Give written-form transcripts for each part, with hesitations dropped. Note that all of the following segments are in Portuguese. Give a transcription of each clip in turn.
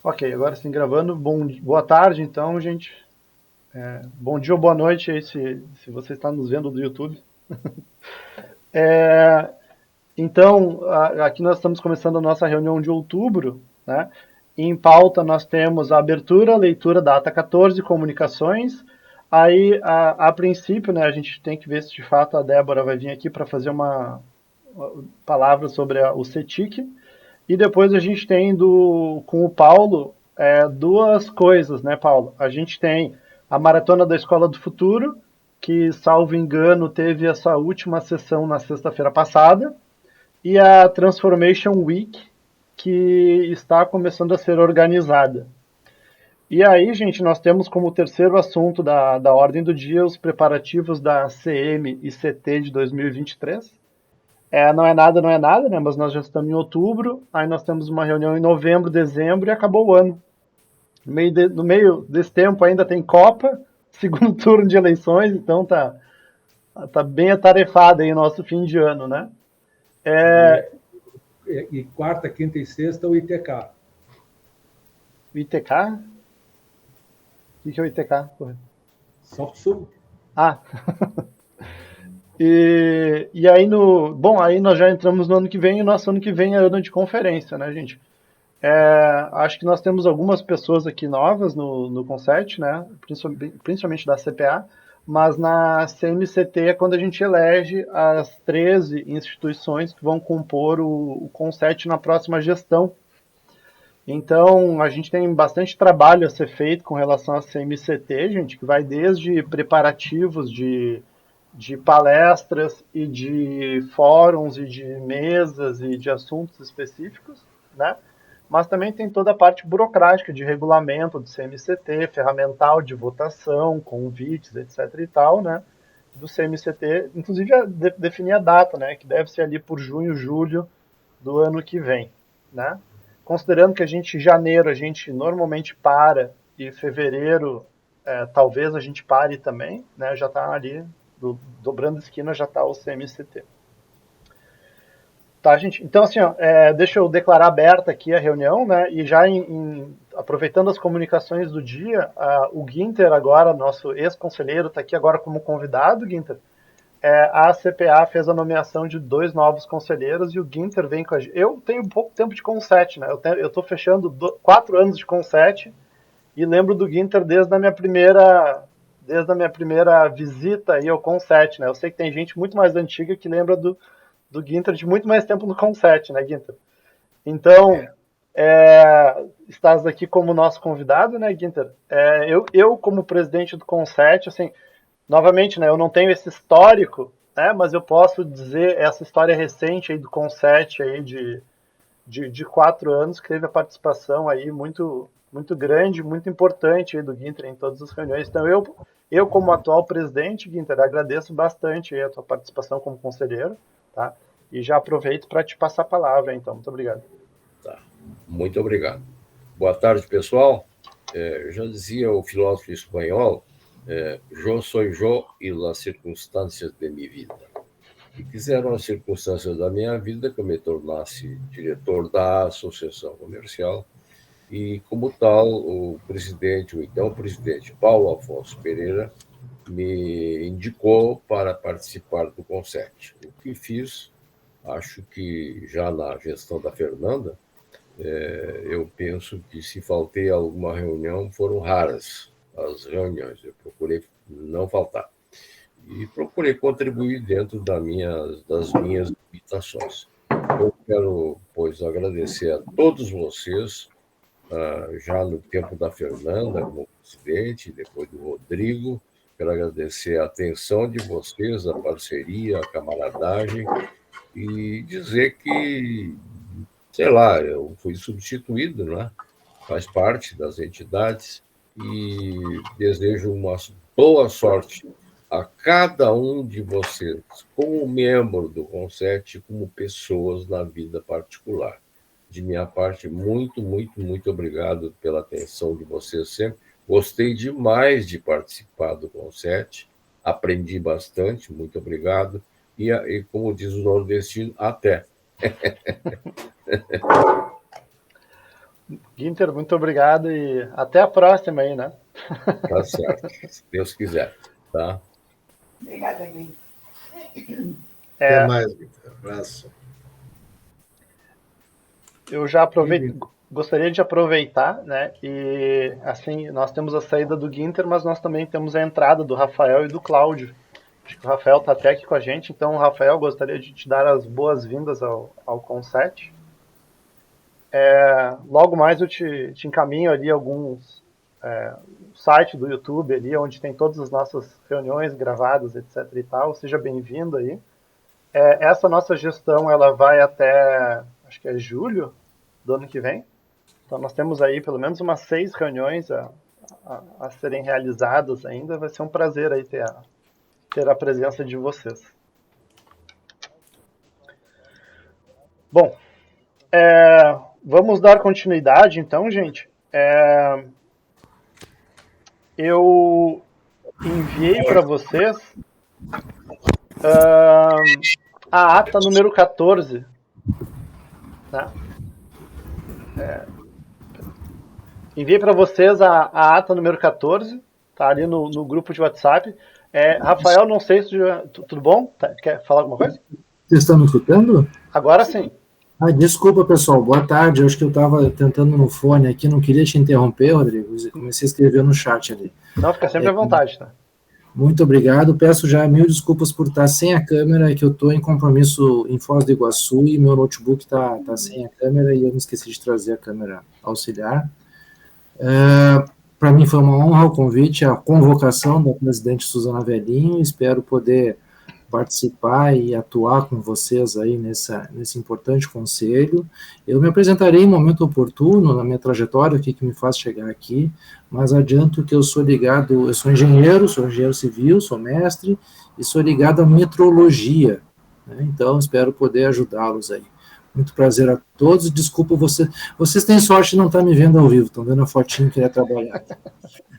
Ok, agora sim, gravando. Boa tarde, então, gente. Bom dia ou boa noite aí, se você está nos vendo do YouTube. É, então, aqui nós estamos começando a nossa reunião de outubro, né? Em pauta nós temos a abertura, leitura da ata 14, comunicações. Aí, a princípio, né, a gente tem que ver se de fato a Débora vai vir aqui para fazer uma palavra sobre o CETIC. E depois a gente tem com o Paulo duas coisas, né, Paulo? A gente tem a Maratona da Escola do Futuro, que, salvo engano, teve essa última sessão na sexta-feira passada, e a Transformation Week, que está começando a ser organizada. E aí, gente, nós temos como terceiro assunto da ordem do dia os preparativos da CM e CT de 2023. Não é nada, não é nada, né? Mas nós já estamos em outubro, aí nós temos uma reunião em novembro, dezembro e acabou o ano. No meio desse tempo ainda tem Copa, segundo turno de eleições, então tá bem atarefado aí o nosso fim de ano, né? E, É, e quarta, quinta e sexta, o ITK. o ITK? O que é o ITK? Porra. SoftSub. Ah, e aí bom, aí nós já entramos no ano que vem, e o nosso ano que vem é ano de conferência, né, gente? Acho que nós temos algumas pessoas aqui novas no Conset, né? Principalmente da CPA, mas na CMCT é quando a gente elege as 13 instituições que vão compor o Conset na próxima gestão. Então, a gente tem bastante trabalho a ser feito com relação à CMCT, gente, que vai desde preparativos de palestras e de fóruns e de mesas e de assuntos específicos, né? Mas também tem toda a parte burocrática de regulamento do CMCT, ferramental de votação, convites, etc e tal, né? Do CMCT, inclusive definir a data, né? Que deve ser ali por junho, julho do ano que vem, né? Considerando que janeiro, a gente normalmente para e fevereiro, talvez a gente pare também, né? Já está ali, dobrando esquina, já está o CMCT. Tá, gente? Então, assim, ó, deixa eu declarar aberta aqui a reunião, né? E já aproveitando as comunicações do dia, o Guinter agora, nosso ex-conselheiro, está aqui agora como convidado, Guinter. A CPA fez a nomeação de dois novos conselheiros e o Guinter vem com a gente. Eu tenho pouco tempo de Conset, né? Eu estou fechando 4 anos de Conset e lembro do Guinter desde a minha primeira visita aí ao Conset, né? Eu sei que tem gente muito mais antiga que lembra do Guinter de muito mais tempo no Conset, né, Guinter? Então, estás aqui como nosso convidado, né, Guinter? Eu, como presidente do Conset, assim, novamente, né, eu não tenho esse histórico, né, mas eu posso dizer essa história recente aí do Conset aí de 4 anos, que teve a participação aí muito grande, muito importante aí do Guinter em todas as reuniões. Então, eu como atual presidente, Guinter, agradeço bastante aí a tua participação como conselheiro, tá? E já aproveito para te passar a palavra, então. Muito obrigado. Tá. Muito obrigado. Boa tarde, pessoal. Já dizia o filósofo espanhol, yo soy yo y las circunstancias de mi vida. E quiseram as circunstâncias da minha vida que eu me tornasse diretor da Associação Comercial e, como tal, o então presidente Paulo Afonso Pereira me indicou para participar do Conset. O que fiz, acho que já na gestão da Fernanda, eu penso que se faltei a alguma reunião, foram raras as reuniões. Eu procurei não faltar. E procurei contribuir dentro das minhas limitações. Eu quero, pois, agradecer a todos vocês, já no tempo da Fernanda, como presidente, depois do Rodrigo. Quero agradecer a atenção de vocês, a parceria, a camaradagem, e dizer que, sei lá, eu fui substituído, né? Faz parte das entidades, e desejo uma boa sorte a cada um de vocês, como membro do Conset, como pessoas na vida particular. De minha parte, muito, muito, muito obrigado pela atenção de vocês sempre. Gostei demais de participar do Conset, aprendi bastante, muito obrigado. E como diz o nordestino, até. Guinter, muito obrigado e até a próxima aí, né? Tá certo, se Deus quiser, tá? Obrigada, Gui. Até É, mais, Vitor. Abraço. eu já gostaria de aproveitar, né? E assim, nós temos a saída do Guinter, mas nós também temos a entrada do Rafael e do Cláudio. Acho que o Rafael está até aqui com a gente, então, Rafael, gostaria de te dar as boas-vindas ao Conset. Logo mais eu te encaminho ali alguns site do YouTube ali, onde tem todas as nossas reuniões gravadas, etc e tal. Seja bem-vindo aí. Essa nossa gestão, ela vai até, acho que é julho do ano que vem. Então nós temos aí pelo menos umas 6 reuniões a serem realizadas ainda. Vai ser um prazer aí ter a presença de vocês. Bom, vamos dar continuidade então, gente. Eu enviei para vocês a ata número 14. Né? Enviei para vocês a ata número 14, tá ali no grupo de WhatsApp. Rafael, não sei se tudo bom? Quer falar alguma coisa? Vocês estão me escutando? Agora sim. Desculpa, pessoal. Boa tarde. Eu acho que eu estava tentando no fone aqui, não queria te interromper, Rodrigo. Comecei a escrever no chat ali. Não, fica sempre à vontade, tá? Muito obrigado. Peço já mil desculpas por estar sem a câmera, que eu estou em compromisso em Foz do Iguaçu e meu notebook está sem a câmera e eu me esqueci de trazer a câmera auxiliar. Para mim foi uma honra o convite, a convocação da presidente Suzana Velhinho. Espero poder participar e atuar com vocês aí nesse importante conselho. Eu me apresentarei em momento oportuno na minha trajetória, o que me faz chegar aqui, mas adianto que eu sou engenheiro civil, sou mestre e sou ligado à metrologia, né? Então espero poder ajudá-los aí. Muito prazer a todos, desculpa vocês têm sorte de não estar me vendo ao vivo, estão vendo a fotinho que é trabalhar.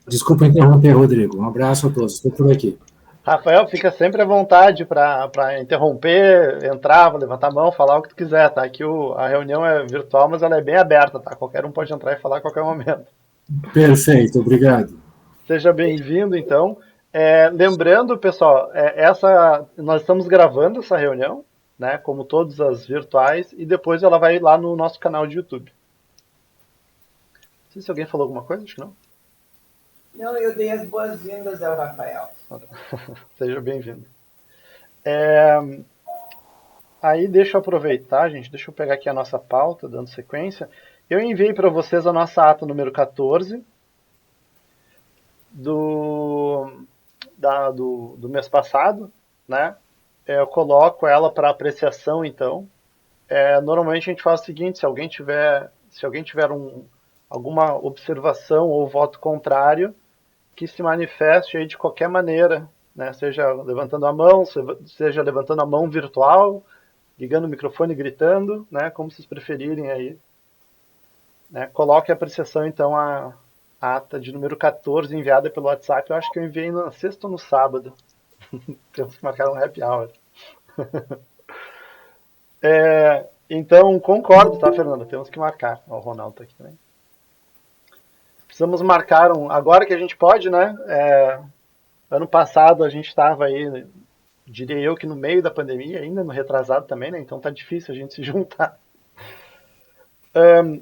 Desculpa interromper, Rodrigo, um abraço a todos, estou por aqui. Rafael, fica sempre à vontade para interromper, entrar, levantar a mão, falar o que tu quiser, tá? Aqui a reunião é virtual, mas ela é bem aberta, tá? Qualquer um pode entrar e falar a qualquer momento. Perfeito, obrigado. Seja bem-vindo, então. Lembrando, pessoal, nós estamos gravando essa reunião, né? Como todas as virtuais, e depois ela vai lá no nosso canal de YouTube. Não sei se alguém falou alguma coisa, acho que não. Não, eu dei as boas-vindas ao Rafael. Seja bem-vindo. Aí deixa eu aproveitar, gente, deixa eu pegar aqui a nossa pauta, dando sequência. Eu enviei para vocês a nossa ata número 14 do mês passado, né? Eu coloco ela para apreciação, então. Normalmente a gente faz o seguinte, se alguém tiver alguma observação ou voto contrário, que se manifeste aí de qualquer maneira, né? Seja levantando a mão, seja levantando a mão virtual, ligando o microfone e gritando, né? Como vocês preferirem aí. Né? Coloque a apreciação, então, a ata de número 14 enviada pelo WhatsApp. Eu acho que eu enviei na sexta ou no sábado. Temos que marcar um happy hour. Então, concordo, tá, Fernanda? Temos que marcar. O Ronaldo tá aqui também. Precisamos marcar agora que a gente pode, né? Ano passado a gente estava aí, diria eu que no meio da pandemia, ainda no retrasado também, né? Então tá difícil a gente se juntar.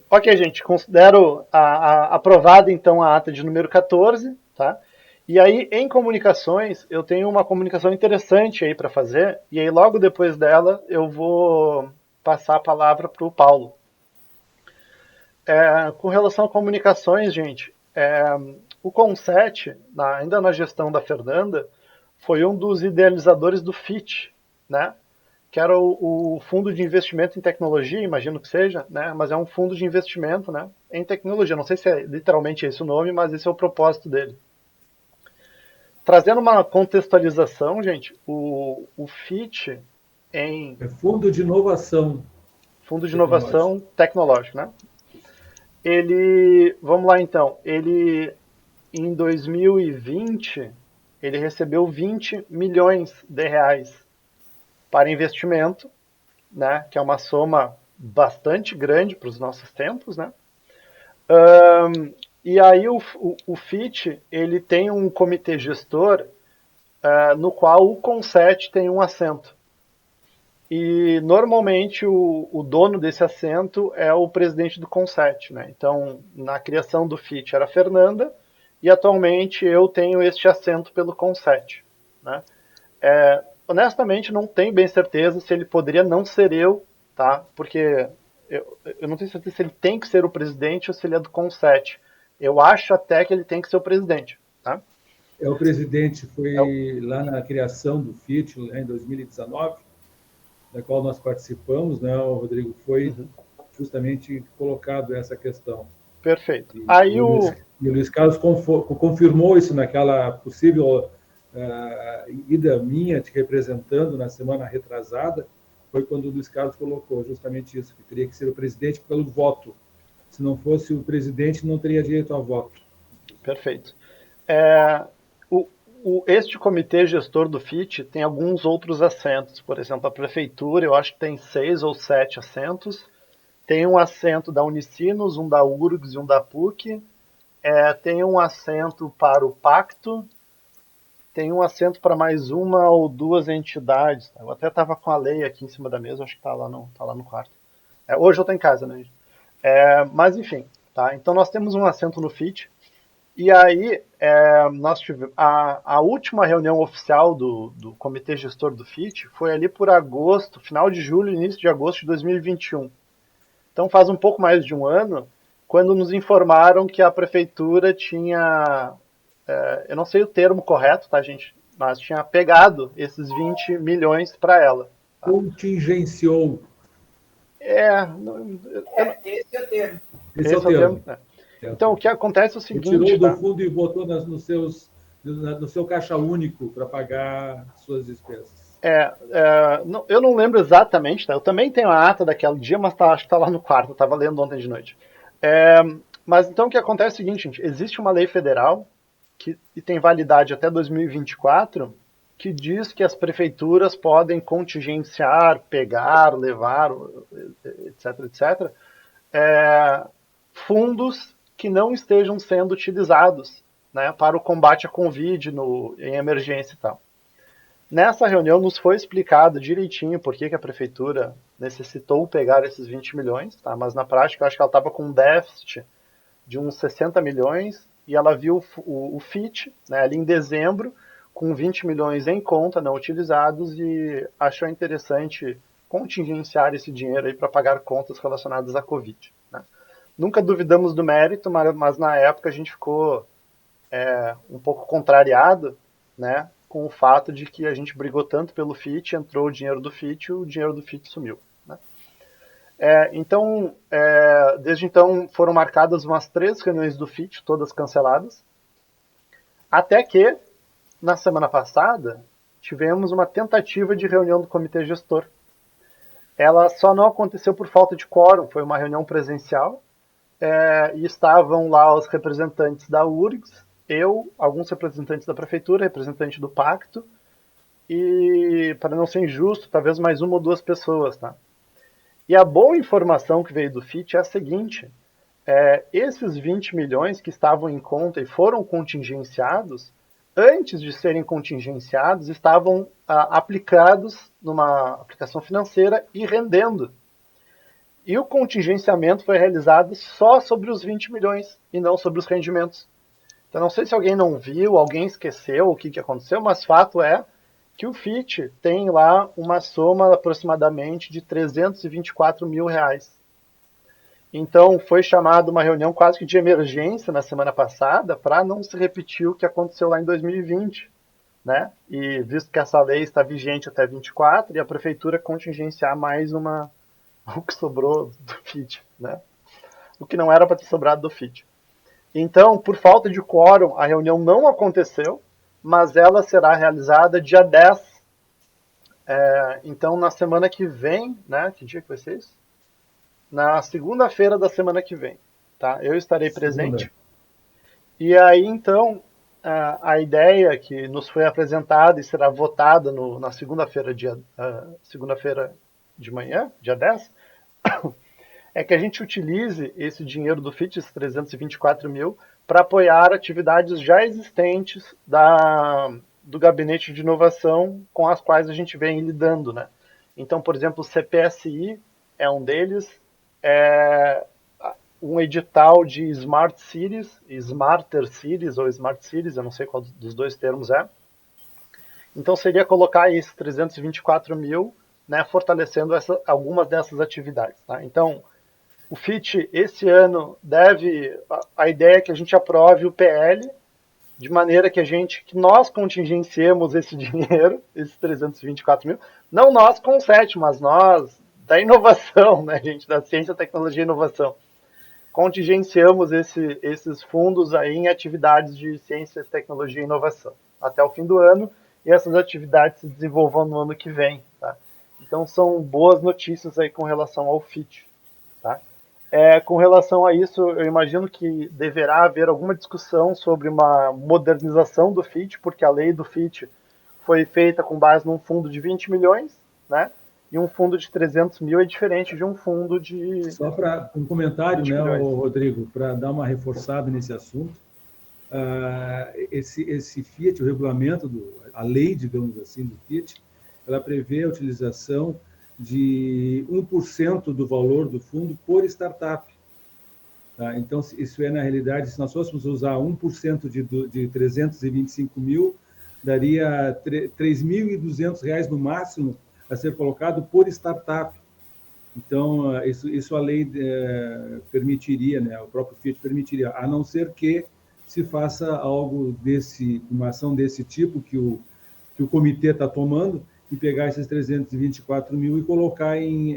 Ok, gente, considero aprovada então a ata de número 14, tá? E aí, em comunicações, eu tenho uma comunicação interessante aí para fazer, e aí logo depois dela eu vou passar a palavra para o Paulo. Com relação a comunicações, gente, o Conset, ainda na gestão da Fernanda, foi um dos idealizadores do FIT, né? Que era o Fundo de Investimento em Tecnologia, imagino que seja, né? Mas é um fundo de investimento, né? Em tecnologia. Não sei se é literalmente esse o nome, mas esse é o propósito dele. Trazendo uma contextualização, gente, o FIT É Fundo de Inovação. Fundo de Inovação Tecnológico, né? Vamos lá então, em 2020, ele recebeu 20 milhões de reais para investimento, né, que é uma soma bastante grande para os nossos tempos, né? E aí o FIT, ele tem um comitê gestor no qual o CONSET tem um assento. E normalmente o dono desse assento é o presidente do CONSET, né? Então, na criação do FIT era a Fernanda, e atualmente eu tenho este assento pelo CONSET, né? Honestamente, não tenho bem certeza se ele poderia não ser eu, tá? Porque eu não tenho certeza se ele tem que ser o presidente ou se ele é do CONSET. Eu acho até que ele tem que ser o presidente, tá? O presidente foi lá na criação do FIT, lá em 2019, da qual nós participamos, né? O Rodrigo foi justamente colocado essa questão. Perfeito. E o Luiz Carlos confirmou isso naquela possível ida minha te representando na semana retrasada, foi quando o Luiz Carlos colocou justamente isso, que teria que ser o presidente pelo voto. Se não fosse o presidente, não teria direito a voto. Perfeito. Este comitê gestor do FIT tem alguns outros assentos. Por exemplo, a prefeitura, eu acho que tem 6 ou 7 assentos. Tem um assento da Unicinos, um da URGS e um da PUC. Tem um assento para o Pacto. Tem um assento para mais uma ou duas entidades. Eu até estava com a lei aqui em cima da mesa, acho que está lá no quarto. Hoje eu estou em casa, né? Mas enfim, tá? Então nós temos um assento no FIT. E aí, nós tivemos a última reunião oficial do comitê gestor do FIT foi ali por agosto, final de julho, início de agosto de 2021. Então faz um pouco mais de um ano, quando nos informaram que a prefeitura tinha, eu não sei o termo correto, tá, gente? Mas tinha pegado esses 20 milhões para ela. Tá? Contingenciou. Esse é o termo. Esse é o termo. Então, o que acontece é o seguinte... Tirou do fundo e botou no seu caixa único para pagar suas despesas. Eu não lembro exatamente, tá? Eu também tenho a ata daquele dia, mas acho que está lá no quarto, eu estava lendo ontem de noite. Mas então o que acontece é o seguinte, gente, existe uma lei federal que tem validade até 2024, que diz que as prefeituras podem contingenciar, pegar, levar, etc., fundos que não estejam sendo utilizados, né, para o combate à Covid em emergência e tal. Nessa reunião nos foi explicado direitinho por que a prefeitura necessitou pegar esses 20 milhões, tá? Mas na prática eu acho que ela estava com um déficit de uns 60 milhões e ela viu o FIT, né, ali em dezembro com 20 milhões em conta não utilizados e achou interessante contingenciar esse dinheiro aí para pagar contas relacionadas à Covid, né? Nunca duvidamos do mérito, mas na época a gente ficou um pouco contrariado, né, com o fato de que a gente brigou tanto pelo FIT, entrou o dinheiro do FIT e o dinheiro do FIT sumiu, né? Então, desde então foram marcadas umas 3 reuniões do FIT, todas canceladas, até que, na semana passada, tivemos uma tentativa de reunião do comitê gestor. Ela só não aconteceu por falta de quórum, foi uma reunião presencial, e estavam lá os representantes da URGS, eu, alguns representantes da prefeitura, representante do Pacto, e, para não ser injusto, talvez mais uma ou duas pessoas, tá? E a boa informação que veio do FIT é a seguinte, esses 20 milhões que estavam em conta e foram contingenciados, antes de serem contingenciados, estavam aplicados numa aplicação financeira e rendendo. E o contingenciamento foi realizado só sobre os 20 milhões e não sobre os rendimentos. Então, não sei se alguém não viu, alguém esqueceu o que aconteceu, mas fato é que o FIT tem lá uma soma aproximadamente de 324 mil reais. Então, foi chamada uma reunião quase que de emergência na semana passada para não se repetir o que aconteceu lá em 2020, né? E visto que essa lei está vigente até 24 e a prefeitura contingenciar mais o que sobrou do FIT, né? O que não era para ter sobrado do FIT. Então, por falta de quórum, a reunião não aconteceu, mas ela será realizada dia 10. Então, na semana que vem, né? Que dia que vai ser isso? Na segunda-feira da semana que vem, tá? Eu estarei presente. E aí, então, a ideia que nos foi apresentada e será votada na segunda-feira de manhã, dia 10, é que a gente utilize esse dinheiro do FIT, esses 324 mil, para apoiar atividades já existentes do gabinete de inovação com as quais a gente vem lidando, né? Então, por exemplo, o CPSI é um deles, um edital de Smart Cities, Smarter Cities ou Smart Cities, eu não sei qual dos dois termos é. Então seria colocar esses 324 mil, né, fortalecendo algumas dessas atividades. Tá? Então, o FIT, esse ano, a ideia é que a gente aprove o PL, de maneira que nós contingenciemos esse dinheiro, esses 324 mil, não nós com o CET, mas nós da inovação, né, gente, da ciência, tecnologia e inovação. Contingenciamos esses fundos aí em atividades de ciência, tecnologia e inovação até o fim do ano, e essas atividades se desenvolvam no ano que vem. Tá? Então são boas notícias aí com relação ao FIT. Tá? Com relação a isso, eu imagino que deverá haver alguma discussão sobre uma modernização do FIT, porque a lei do FIT foi feita com base num fundo de 20 milhões, né? E um fundo de 300 mil é diferente de um fundo de... Só para um comentário, né, Rodrigo, para dar uma reforçada nesse assunto, esse FIT, o regulamento, a lei, digamos assim, do FIT, ela prevê a utilização de 1% do valor do fundo por startup. Tá? Então, isso na realidade, se nós fôssemos usar 1% de 325 mil, daria R$ 3.200 no máximo a ser colocado por startup. Então, isso a lei permitiria, né? O próprio FIT permitiria, a não ser que se faça algo uma ação desse tipo que o comitê está tomando, e pegar esses 324 mil e colocar em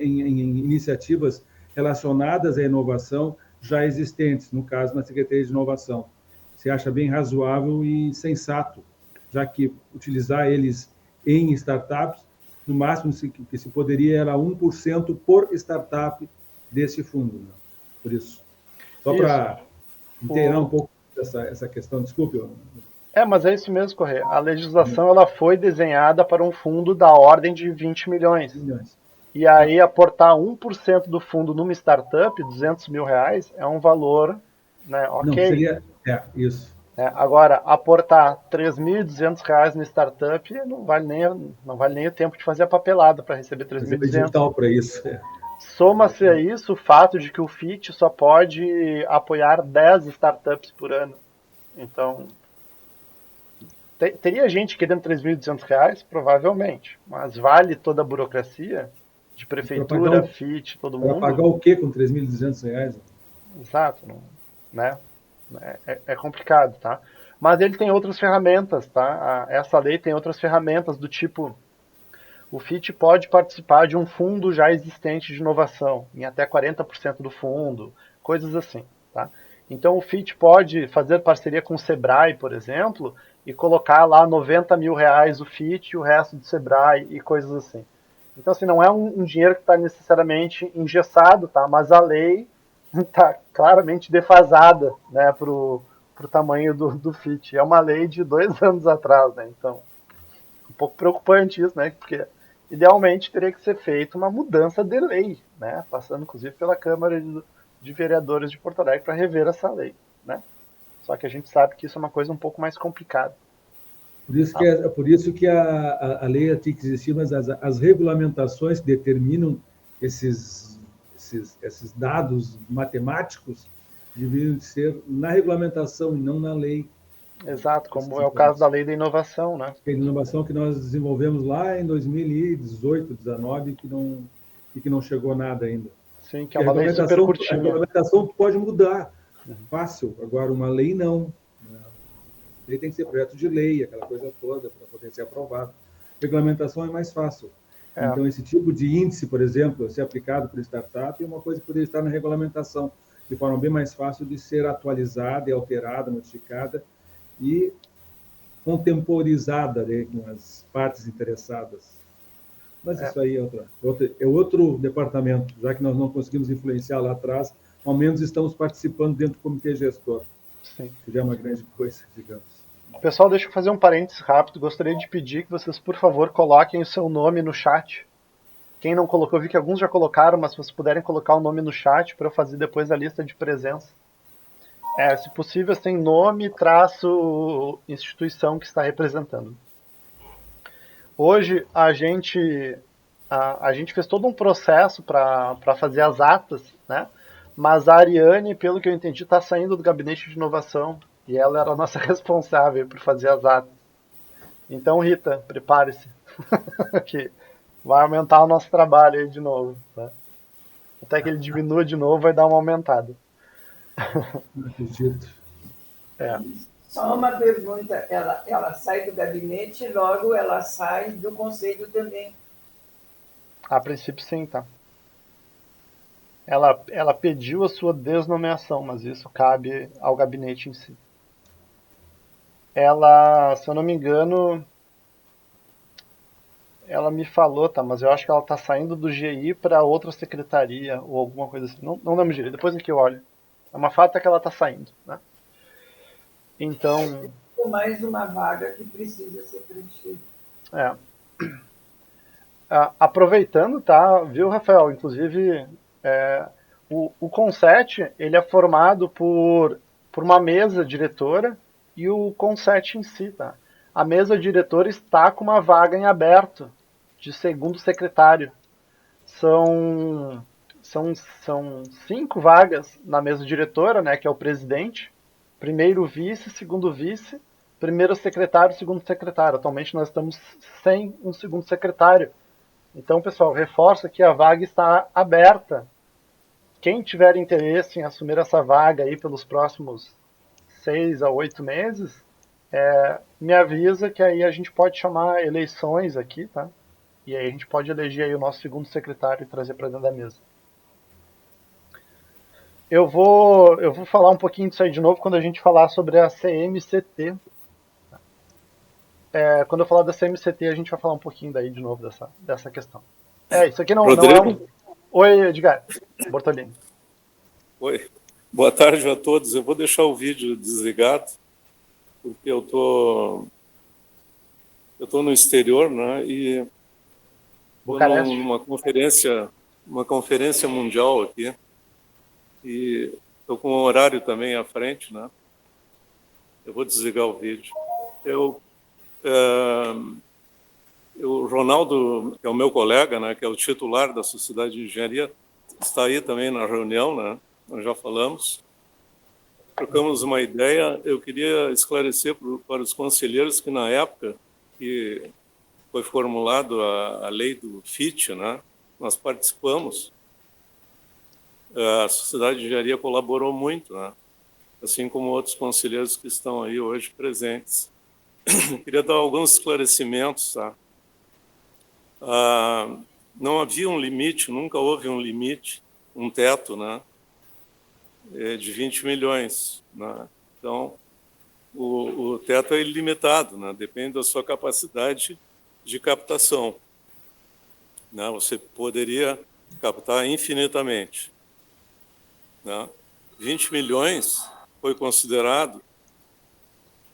iniciativas relacionadas à inovação já existentes, no caso, na Secretaria de Inovação. Se acha bem razoável e sensato, já que utilizar eles em startups, no máximo que se poderia era 1% por startup desse fundo. Né? Por isso. Só para inteirar um pouco essa questão, desculpe. Mas é isso mesmo, Corrêa. A legislação ela foi desenhada para um fundo da ordem de 20 milhões. E aí aportar 1% do fundo numa startup, 200 mil reais, é um valor, né, ok. Não, seria... isso. Agora, aportar R$ 3.200 na startup não vale nem o tempo de fazer a papelada para receber 3.200. Para isso. Soma-se a isso o fato de que o FIT só pode apoiar 10 startups por ano. Então, teria gente querendo R$ 3.200? Provavelmente. Mas vale toda a burocracia de prefeitura, FIT, todo mundo? Para pagar o quê com R$ 3.200? Exato, né? É complicado, tá? Mas ele tem outras ferramentas, tá? Essa lei tem outras ferramentas do tipo, o FIT pode participar de um fundo já existente de inovação, em até 40% do fundo, coisas assim, tá? Então o FIT pode fazer parceria com o Sebrae, por exemplo, e colocar lá 90 mil reais o FIT e o resto do Sebrae e coisas assim. Então, assim, não é um dinheiro que está necessariamente engessado, tá? Mas a lei está claramente defasada, né, para o tamanho do FIT. É uma lei de 2 anos atrás, né? Então, um pouco preocupante isso, né? Porque idealmente teria que ser feita uma mudança de lei, né? Passando inclusive pela Câmara de Vereadores de Porto Alegre para rever essa lei, né? Só que a gente sabe que isso é uma coisa um pouco mais complicada. Por isso que a lei tinha que existir, mas as regulamentações que determinam esses dados matemáticos deveriam ser na regulamentação e não na lei. Exato, como é o caso da lei da inovação, né? A inovação que nós desenvolvemos lá em 2018, 2019, e que não chegou nada ainda. Sim, que é uma lei super curtinha. A regulamentação pode mudar, fácil. Agora, uma lei não. A lei tem que ser projeto de lei, aquela coisa toda, para poder ser aprovado. Regulamentação é mais fácil. Então, esse tipo de índice, por exemplo, ser aplicado por startup é uma coisa que poderia estar na regulamentação, de forma bem mais fácil de ser atualizada e alterada, modificada e contemporizada, né, com as partes interessadas. Mas isso aí é outro departamento, já que nós não conseguimos influenciar lá atrás, ao menos estamos participando dentro do comitê gestor. Sim. Que já é uma grande coisa, digamos. Pessoal, deixa eu fazer um parênteses rápido. Gostaria de pedir que vocês, por favor, coloquem o seu nome no chat, Quem não colocou, eu vi que alguns já colocaram, mas se vocês puderem colocar o nome no chat para eu fazer depois a lista de presença. Se possível, sem nome, traço, instituição que está representando. Hoje a gente fez todo um processo para fazer as atas, né? Mas a Ariane, pelo que eu entendi, está saindo do gabinete de inovação e ela era a nossa responsável por fazer as atas. Então, Rita, prepare-se, que vai aumentar o nosso trabalho aí de novo. Tá? Até que ele diminua de novo, vai dar uma aumentada. Não acredito. Só uma pergunta, ela sai do gabinete e logo ela sai do conselho também. A princípio, sim, tá. Ela pediu a sua desnomeação, mas isso cabe ao gabinete em si. Ela, se eu não me engano, ela me falou, tá, mas eu acho que ela tá saindo do GI para outra secretaria ou alguma coisa assim. Não lembro direito, depois aqui eu olho. É uma fato é que ela tá saindo, né? Então, Mais uma vaga que precisa ser preenchida. aproveitando, tá, viu, Rafael? Inclusive, o Conset, ele é formado por uma mesa diretora e o Conset em si, tá? A mesa diretora está com uma vaga em aberto de segundo secretário. São 5 vagas na mesa diretora, né, que é o presidente, primeiro vice, segundo vice, primeiro secretário, segundo secretário. Atualmente nós estamos sem um segundo secretário. Então, pessoal, reforço que a vaga está aberta. Quem tiver interesse em assumir essa vaga aí pelos próximos 6 a 8 meses, me avisa que aí a gente pode chamar eleições aqui, tá? E aí a gente pode eleger aí o nosso segundo secretário e trazer para dentro da mesa. Eu vou falar um pouquinho disso aí de novo quando a gente falar sobre a CMCT. Quando eu falar da CMCT, a gente vai falar um pouquinho daí de novo dessa questão. Isso aqui não é um... Oi, Edgar. Bortolini. Oi. Boa tarde a todos. Eu vou deixar o vídeo desligado, porque eu tô no exterior, né? E estou numa conferência mundial aqui. E estou com o horário também à frente, né? Eu vou desligar o vídeo. O Ronaldo, que é o meu colega, né, que é o titular da Sociedade de Engenharia, está aí também na reunião, né? Nós já falamos. Trocamos uma ideia. Eu queria esclarecer para os conselheiros que, na época que foi formulado a lei do FIT, né, nós participamos. A Sociedade de Engenharia colaborou muito, né, assim como outros conselheiros que estão aí hoje presentes. Queria dar alguns esclarecimentos, tá? Não havia um limite, nunca houve um limite, um teto, né, de 20 milhões. Né? Então, o teto é ilimitado, né? Depende da sua capacidade de captação. Né? Você poderia captar infinitamente. Né? 20 milhões foi considerado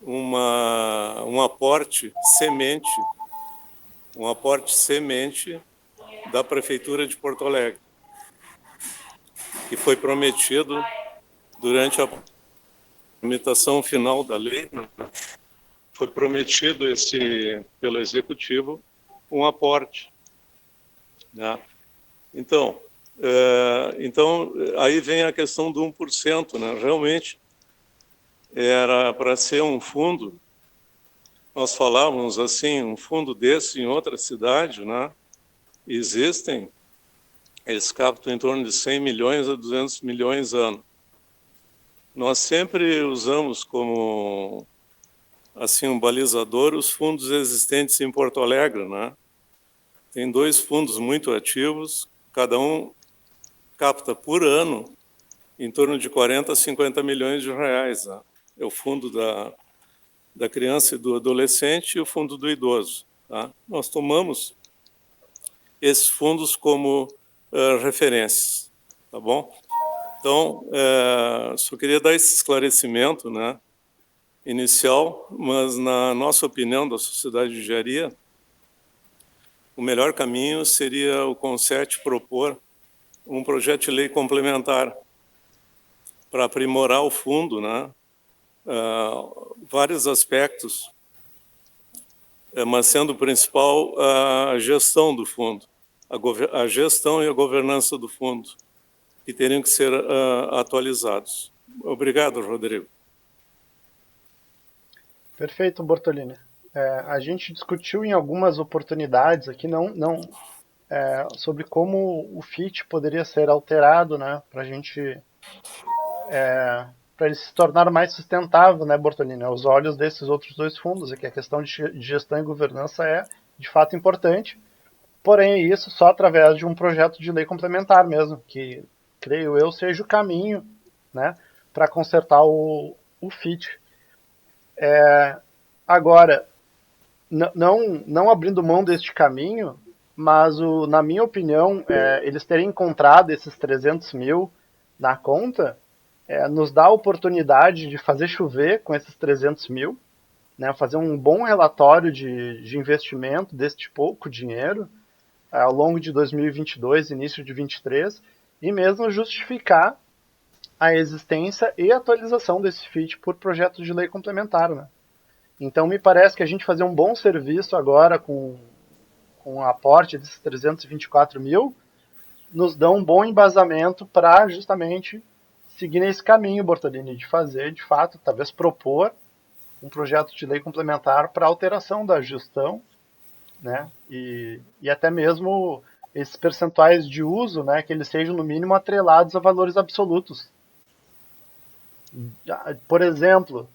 um aporte semente da Prefeitura de Porto Alegre, que foi prometido durante a tramitação final da lei, né? Foi prometido pelo Executivo um aporte. Né? Então, aí vem a questão do 1%. Né? Realmente, era para ser um fundo, nós falávamos assim, um fundo desse em outra cidade, né? Existem, eles captam em torno de 100 milhões a 200 milhões ano. Nós sempre usamos como assim um balizador os fundos existentes em Porto Alegre, né? Tem 2 fundos muito ativos, cada um capta por ano em torno de 40 a 50 milhões de reais. Né? É o fundo da criança e do adolescente e o fundo do idoso. Tá? Nós tomamos esses fundos como referências, tá bom? Então, só queria dar esse esclarecimento, né, inicial, mas na nossa opinião da Sociedade de Engenharia, o melhor caminho seria o CONSET propor um projeto de lei complementar para aprimorar o fundo, né? Vários aspectos, mas sendo o principal a gestão do fundo, a gestão e a governança do fundo, que teriam que ser atualizados. Obrigado, Rodrigo. Perfeito, Bortolini. A gente discutiu em algumas oportunidades aqui, sobre como o FIT poderia ser alterado, né, para ele se tornar mais sustentável, né, Bortolini, aos olhos desses outros dois fundos, que a questão de gestão e governança é, de fato, importante, porém isso só através de um projeto de lei complementar mesmo, que, creio eu, seja o caminho, né, para consertar o FIT. Agora, não abrindo mão deste caminho, mas, na minha opinião, eles terem encontrado esses 300 mil na conta, nos dá a oportunidade de fazer chover com esses 300 mil, né, fazer um bom relatório de investimento deste pouco dinheiro ao longo de 2022, início de 2023, e mesmo justificar a existência e atualização desse FIT por projeto de lei complementar, né? Então, me parece que a gente fazer um bom serviço agora com o aporte desses 324 mil, nos dá um bom embasamento para justamente seguir nesse caminho, Bortolini, de fazer, de fato, talvez propor um projeto de lei complementar para alteração da gestão, né? E até mesmo esses percentuais de uso, né, que eles sejam, no mínimo, atrelados a valores absolutos. Por exemplo,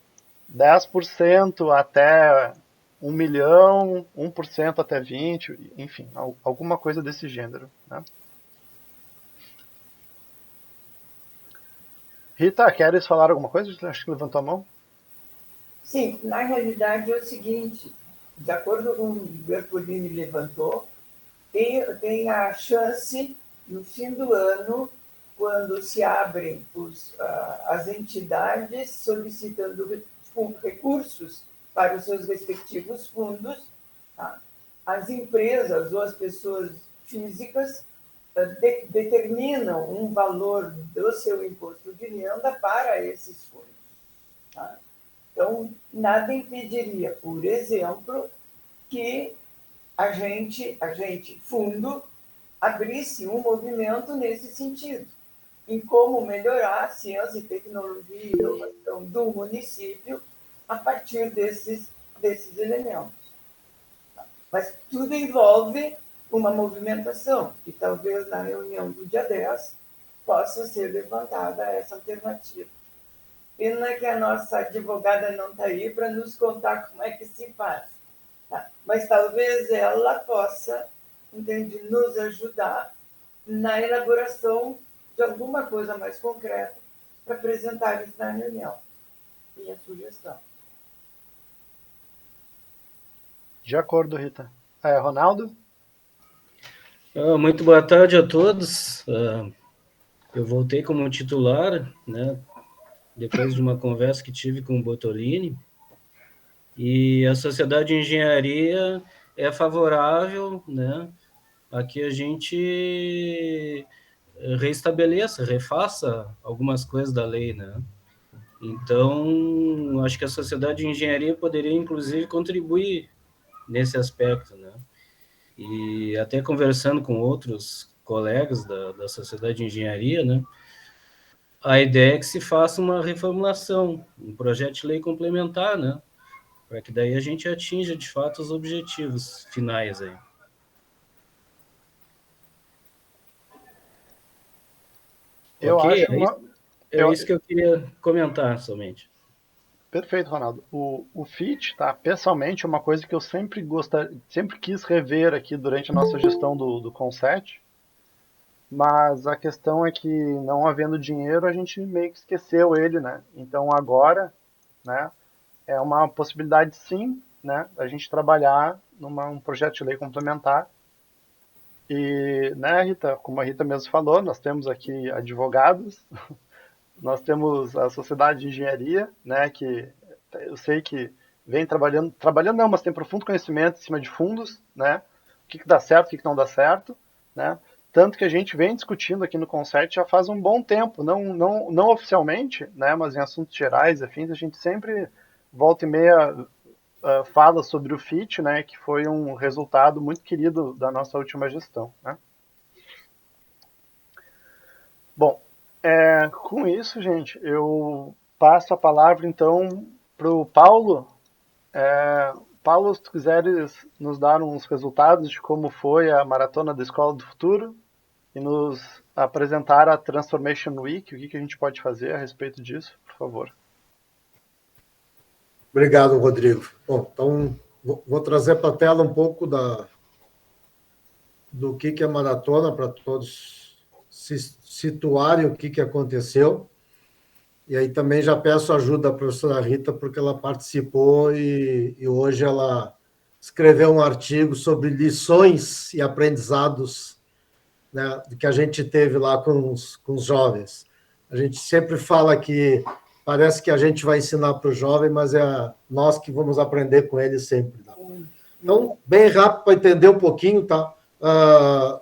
10% até 1 milhão, 1% até 20%, enfim, alguma coisa desse gênero, né? Rita, queres falar alguma coisa? Acho que levantou a mão. Sim, na realidade é o seguinte, de acordo com o que o Bertolini levantou, tem a chance, no fim do ano, quando se abrem as entidades solicitando recursos para os seus respectivos fundos, tá? As empresas ou as pessoas físicas determinam um valor do seu imposto de renda para esses fundos. Tá? Então, nada impediria, por exemplo, que a gente, fundo, abrisse um movimento nesse sentido, em como melhorar a ciência e tecnologia e inovação do município a partir desses elementos. Mas tudo envolve uma movimentação, e talvez na reunião do dia 10 possa ser levantada essa alternativa. Pena que a nossa advogada não está aí para nos contar como é que se faz. Tá? Mas talvez ela possa, entende, nos ajudar na elaboração de alguma coisa mais concreta para apresentar isso na reunião. Minha sugestão. De acordo, Rita. Ronaldo? Muito boa tarde a todos. Eu voltei como titular, né, depois de uma conversa que tive com o Bortolini, e a Sociedade de Engenharia é favorável, né, a que a gente reestabeleça, refaça algumas coisas da lei, né? Então, acho que a Sociedade de Engenharia poderia, inclusive, contribuir nesse aspecto, né? E até conversando com outros colegas da Sociedade de Engenharia, né, a ideia é que se faça uma reformulação, um projeto de lei complementar, né, para que daí a gente atinja, de fato, os objetivos finais aí. Isso que eu queria comentar somente. Perfeito, Ronaldo. O FIT, tá, pessoalmente, é uma coisa que eu sempre quis rever aqui durante a nossa gestão do CONSET, mas a questão é que, não havendo dinheiro, a gente meio que esqueceu ele, né? Então agora, né, é uma possibilidade, sim, né, a gente trabalhar num projeto de lei complementar. E, né, Rita, como a Rita mesmo falou, nós temos aqui advogados, nós temos a Sociedade de Engenharia, né, que eu sei que vem trabalhando não, mas tem profundo conhecimento em cima de fundos, né, que dá certo, o que não dá certo, né? Tanto que a gente vem discutindo aqui no Conset já faz um bom tempo, não oficialmente, né, mas em assuntos gerais, afins, a gente sempre, volta e meia, fala sobre o FIT, né, que foi um resultado muito querido da nossa última gestão, né? Bom, com isso, gente, eu passo a palavra, então, para o Paulo. Paulo, se tu quiseres nos dar uns resultados de como foi a Maratona da Escola do Futuro e nos apresentar a Transformation Week, o que a gente pode fazer a respeito disso, por favor. Obrigado, Rodrigo. Bom, então, vou trazer para a tela um pouco do que é maratona, para todos se situarem o que aconteceu. E aí também já peço ajuda da professora Rita, porque ela participou e hoje ela escreveu um artigo sobre lições e aprendizados, né, que a gente teve lá com os jovens. A gente sempre fala que parece que a gente vai ensinar para o jovem, mas é nós que vamos aprender com ele sempre. Tá? Então, bem rápido para entender um pouquinho, tá?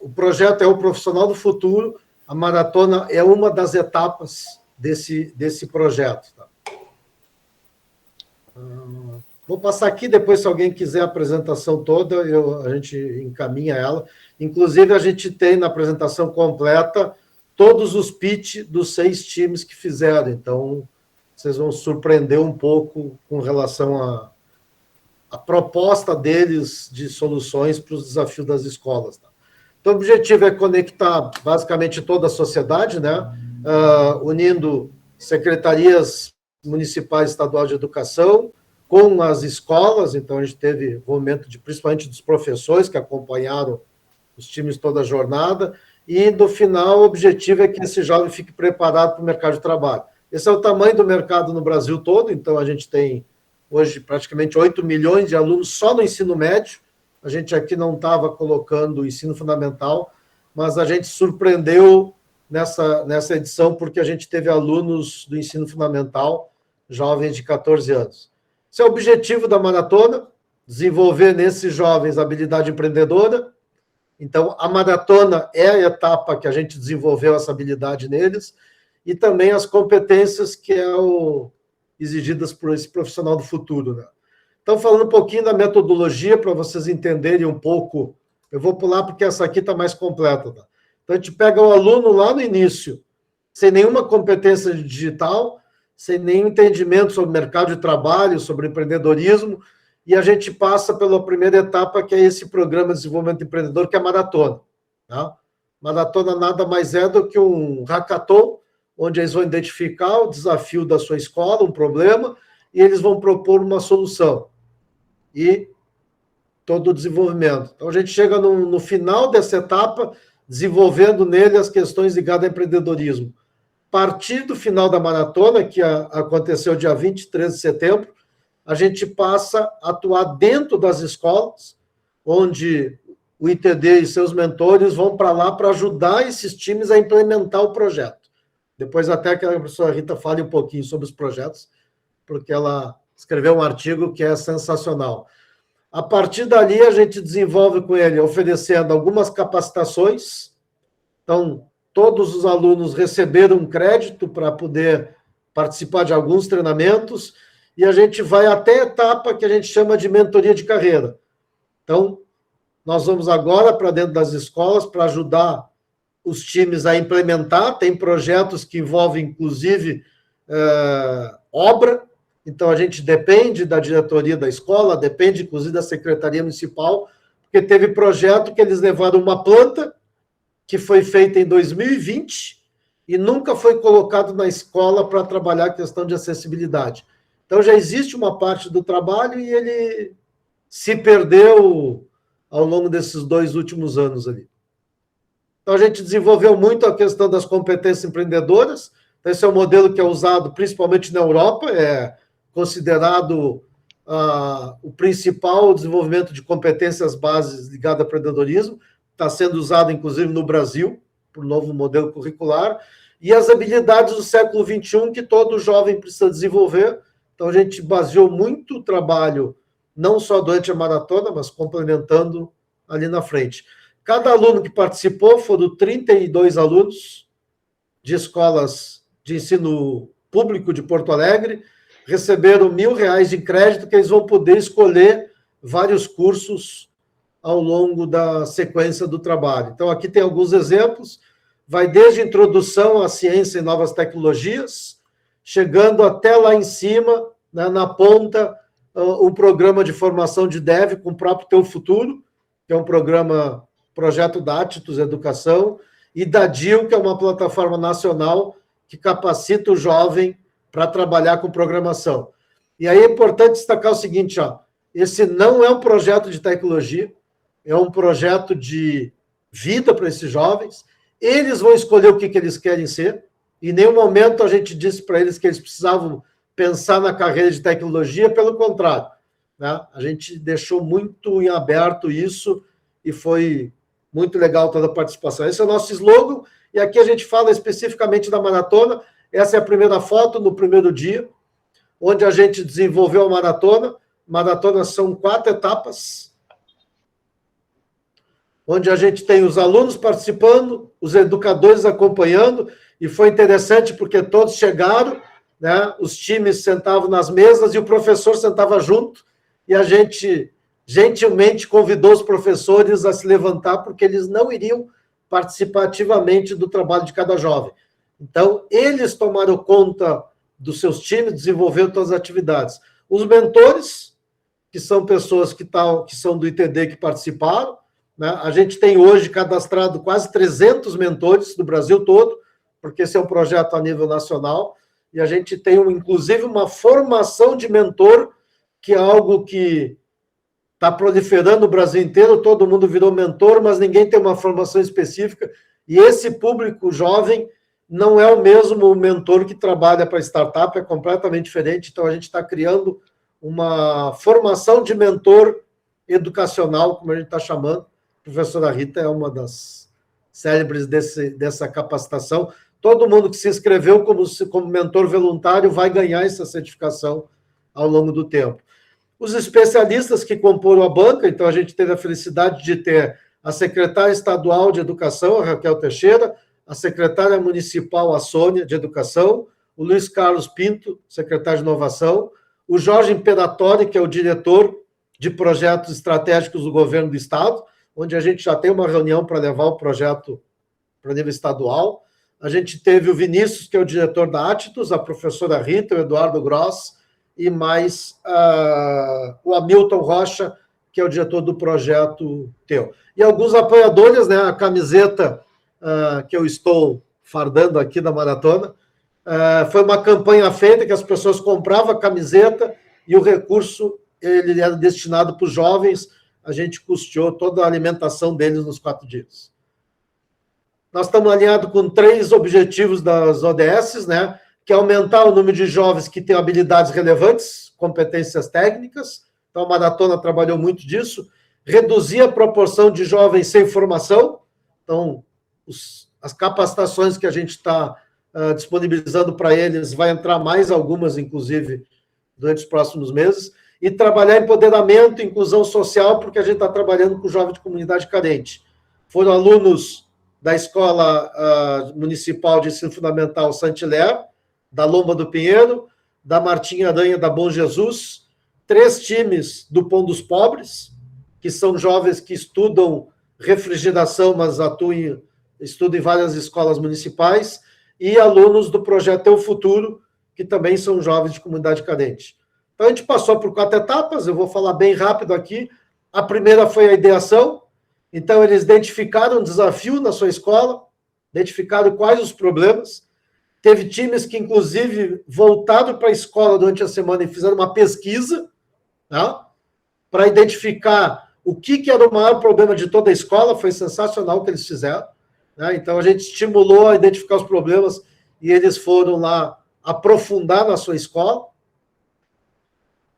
O projeto é o Profissional do Futuro, a maratona é uma das etapas desse projeto. Tá? Vou passar aqui, depois, se alguém quiser a apresentação toda, a gente encaminha ela. Inclusive, a gente tem na apresentação completa todos os pitch dos 6 times que fizeram. Então, vocês vão surpreender um pouco com relação à proposta deles de soluções para os desafios das escolas. Tá? Então, o objetivo é conectar basicamente toda a sociedade, né? Unindo secretarias municipais e estaduais de educação com as escolas. Então, a gente teve envolvimento principalmente dos professores que acompanharam os times toda a jornada, e, no final, o objetivo é que esse jovem fique preparado para o mercado de trabalho. Esse é o tamanho do mercado no Brasil todo, então a gente tem, hoje, praticamente 8 milhões de alunos só no ensino médio. A gente aqui não estava colocando o ensino fundamental, mas a gente surpreendeu nessa edição, porque a gente teve alunos do ensino fundamental, jovens de 14 anos. Esse é o objetivo da maratona, desenvolver nesses jovens a habilidade empreendedora. Então, a maratona é a etapa que a gente desenvolveu essa habilidade neles, e também as competências que exigidas por esse profissional do futuro. Né? Então, falando um pouquinho da metodologia, para vocês entenderem um pouco, eu vou pular porque essa aqui está mais completa. Tá? Então, a gente pega o aluno lá no início, sem nenhuma competência digital, sem nenhum entendimento sobre o mercado de trabalho, sobre empreendedorismo, e a gente passa pela primeira etapa, que é esse programa de desenvolvimento empreendedor, que é a maratona. Tá? Maratona nada mais é do que um hackathon, onde eles vão identificar o desafio da sua escola, um problema, e eles vão propor uma solução. E todo o desenvolvimento. Então, a gente chega no final dessa etapa, desenvolvendo nele as questões ligadas ao empreendedorismo. A partir do final da maratona, que aconteceu dia 23 de setembro, a gente passa a atuar dentro das escolas, onde o ITD e seus mentores vão para lá para ajudar esses times a implementar o projeto. Depois até que a professora Rita fale um pouquinho sobre os projetos, porque ela escreveu um artigo que é sensacional. A partir dali, a gente desenvolve com ele, oferecendo algumas capacitações. Então, todos os alunos receberam um crédito para poder participar de alguns treinamentos, e a gente vai até a etapa que a gente chama de mentoria de carreira. Então, nós vamos agora para dentro das escolas para ajudar os times a implementar. Tem projetos que envolvem, inclusive, obra. Então, a gente depende da diretoria da escola, depende, inclusive, da secretaria municipal, porque teve projeto que eles levaram uma planta que foi feita em 2020 e nunca foi colocado na escola para trabalhar a questão de acessibilidade. Então, já existe uma parte do trabalho e ele se perdeu ao longo desses 2 últimos anos ali. Então, a gente desenvolveu muito a questão das competências empreendedoras. Então, esse é um modelo que é usado principalmente na Europa, é considerado o principal desenvolvimento de competências bases ligado ao empreendedorismo. Está sendo usado, inclusive, no Brasil, por um novo modelo curricular. E as habilidades do século XXI que todo jovem precisa desenvolver. Então, a gente baseou muito o trabalho, não só durante a maratona, mas complementando ali na frente. Cada aluno que participou, foram 32 alunos de escolas de ensino público de Porto Alegre, receberam R$1.000 de crédito que eles vão poder escolher vários cursos ao longo da sequência do trabalho. Então, aqui tem alguns exemplos, vai desde introdução à ciência e novas tecnologias, chegando até lá em cima, né, na ponta, um programa de formação de dev com o próprio Teu Futuro, que é um projeto da Attitus Educação, e da DIL, que é uma plataforma nacional que capacita o jovem para trabalhar com programação. E aí é importante destacar o seguinte, ó, esse não é um projeto de tecnologia, é um projeto de vida para esses jovens, eles vão escolher o que eles querem ser, em nenhum momento a gente disse para eles que eles precisavam pensar na carreira de tecnologia, pelo contrário, né? A gente deixou muito em aberto isso e foi muito legal toda a participação. Esse é o nosso slogan, e aqui a gente fala especificamente da maratona. Essa é a primeira foto no primeiro dia, onde a gente desenvolveu a maratona. Maratona são 4 etapas, onde a gente tem os alunos participando, os educadores acompanhando, e foi interessante porque todos chegaram, né, os times sentavam nas mesas e o professor sentava junto, e a gente gentilmente convidou os professores a se levantar, porque eles não iriam participar ativamente do trabalho de cada jovem. Então, eles tomaram conta dos seus times, desenvolveram todas as atividades. Os mentores, que são pessoas que são do ITD que participaram, né? A gente tem hoje cadastrado quase 300 mentores do Brasil todo, porque esse é um projeto a nível nacional, e a gente tem, inclusive, uma formação de mentor, que é algo que está proliferando no Brasil inteiro, todo mundo virou mentor, mas ninguém tem uma formação específica, e esse público jovem não é o mesmo mentor que trabalha para startup, é completamente diferente, então a gente está criando uma formação de mentor educacional, como a gente está chamando. A professora Rita é uma das célebres dessa capacitação. Todo mundo que se inscreveu como mentor voluntário vai ganhar essa certificação ao longo do tempo. Os especialistas que comporam a banca, então a gente teve a felicidade de ter a secretária estadual de Educação, a Raquel Teixeira, a secretária municipal, a Sônia, de Educação, o Luiz Carlos Pinto, secretário de Inovação, o Jorge Imperatori, que é o diretor de projetos estratégicos do governo do Estado, onde a gente já tem uma reunião para levar o projeto para nível estadual. A gente teve o Vinícius, que é o diretor da Attitus, a professora Rita, o Eduardo Gross, e mais o Hamilton Rocha, que é o diretor do projeto Teu. E alguns apoiadores, né, a camiseta que eu estou fardando aqui da maratona, foi uma campanha feita que as pessoas compravam a camiseta e o recurso ele era destinado para os jovens, a gente custeou toda a alimentação deles nos 4 dias. Nós estamos alinhados com 3 objetivos das ODS, né? Que é aumentar o número de jovens que têm habilidades relevantes, competências técnicas, então a Maratona trabalhou muito disso, reduzir a proporção de jovens sem formação, então as capacitações que a gente está disponibilizando para eles, vai entrar mais algumas, inclusive, durante os próximos meses, e trabalhar empoderamento e inclusão social, porque a gente está trabalhando com jovens de comunidade carente. Foram alunos da Escola Municipal de Ensino Fundamental Saint-Hilaire, da Lomba do Pinheiro, da Martinha Aranha da Bom Jesus, 3 times do Pão dos Pobres, que são jovens que estudam refrigeração, mas estudam em várias escolas municipais, e alunos do projeto Teu Futuro, que também são jovens de comunidade carente. Então, a gente passou por 4 etapas, eu vou falar bem rápido aqui. A primeira foi a ideação, então eles identificaram um desafio na sua escola, identificaram quais os problemas. Teve times que, inclusive, voltaram para a escola durante a semana e fizeram uma pesquisa, né, para identificar o que era o maior problema de toda a escola. Foi sensacional o que eles fizeram, né? Então, a gente estimulou a identificar os problemas e eles foram lá aprofundar na sua escola.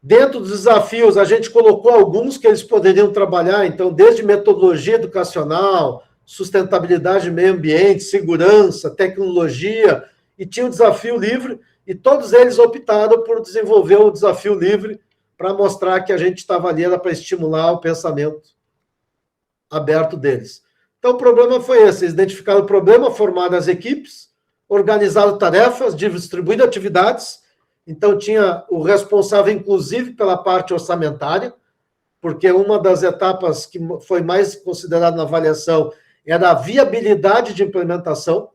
Dentro dos desafios, a gente colocou alguns que eles poderiam trabalhar, então, desde metodologia educacional, sustentabilidade, meio ambiente, segurança, tecnologia, e tinha o desafio livre, e todos eles optaram por desenvolver o desafio livre para mostrar que a gente estava ali para estimular o pensamento aberto deles. Então, o problema foi esse, eles identificaram o problema, formaram as equipes, organizaram tarefas, distribuíram atividades, então tinha o responsável, inclusive, pela parte orçamentária, porque uma das etapas que foi mais considerada na avaliação era a viabilidade de implementação.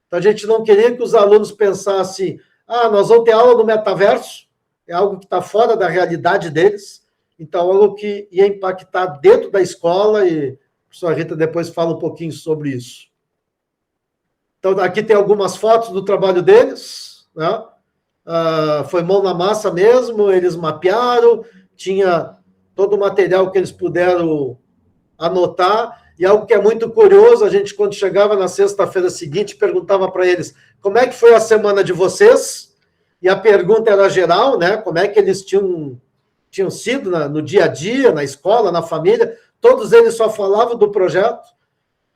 Então, a gente não queria que os alunos pensassem, nós vamos ter aula no metaverso, é algo que está fora da realidade deles, então, algo que ia impactar dentro da escola, e a professora Rita depois fala um pouquinho sobre isso. Então, aqui tem algumas fotos do trabalho deles, né? Foi mão na massa mesmo, eles mapearam, tinha todo o material que eles puderam anotar, e algo que é muito curioso, a gente, quando chegava na sexta-feira seguinte, perguntava para eles como é que foi a semana de vocês, e a pergunta era geral, né? Como é que eles tinham sido no dia a dia, na escola, na família. Todos eles só falavam do projeto.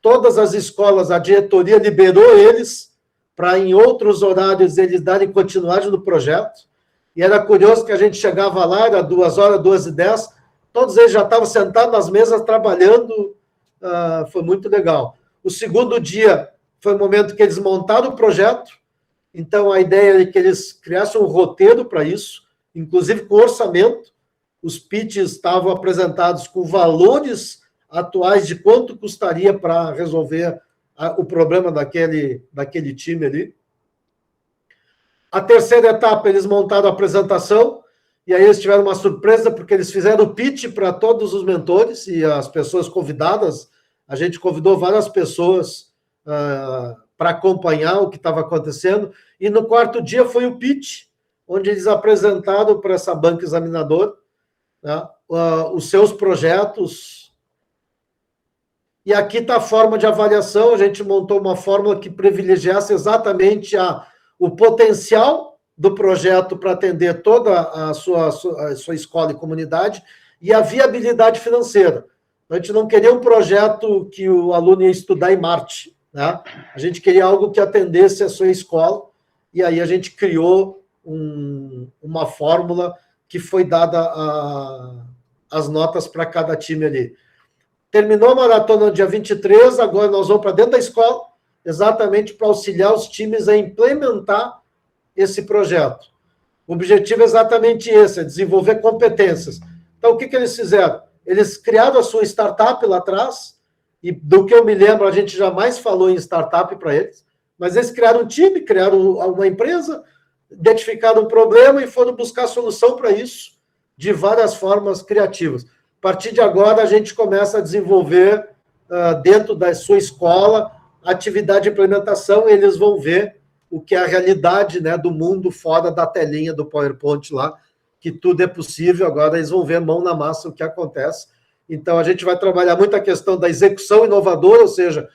Todas as escolas, a diretoria liberou eles para, em outros horários, eles darem continuidade no projeto. E era curioso que a gente chegava lá, era 2h, 2h10, todos eles já estavam sentados nas mesas trabalhando, foi muito legal. O segundo dia foi o momento que eles montaram o projeto, então a ideia era que eles criassem um roteiro para isso, inclusive com orçamento. Os pitches estavam apresentados com valores atuais de quanto custaria para resolver o problema daquele time ali. A terceira etapa, eles montaram a apresentação, e aí eles tiveram uma surpresa, porque eles fizeram o pitch para todos os mentores e as pessoas convidadas. A gente convidou várias pessoas para acompanhar o que estava acontecendo, e no quarto dia foi o pitch, onde eles apresentaram para essa banca examinadora, né, os seus projetos. E aqui está a forma de avaliação, a gente montou uma fórmula que privilegiasse exatamente o potencial do projeto para atender toda a sua escola e comunidade e a viabilidade financeira. A gente não queria um projeto que o aluno ia estudar em Marte, né? A gente queria algo que atendesse a sua escola, e aí a gente criou uma fórmula que foi dada as notas para cada time ali. Terminou a maratona no dia 23, agora nós vamos para dentro da escola, exatamente para auxiliar os times a implementar esse projeto. O objetivo é exatamente esse, é desenvolver competências. Então, o que eles fizeram? Eles criaram a sua startup lá atrás, e do que eu me lembro, a gente jamais falou em startup para eles, mas eles criaram um time, criaram uma empresa, identificaram um problema e foram buscar solução para isso de várias formas criativas. A partir de agora, a gente começa a desenvolver dentro da sua escola atividade de implementação, e eles vão ver o que é a realidade, né, do mundo fora da telinha do PowerPoint lá, que tudo é possível. Agora eles vão ver mão na massa o que acontece. Então, a gente vai trabalhar muito a questão da execução inovadora, ou seja,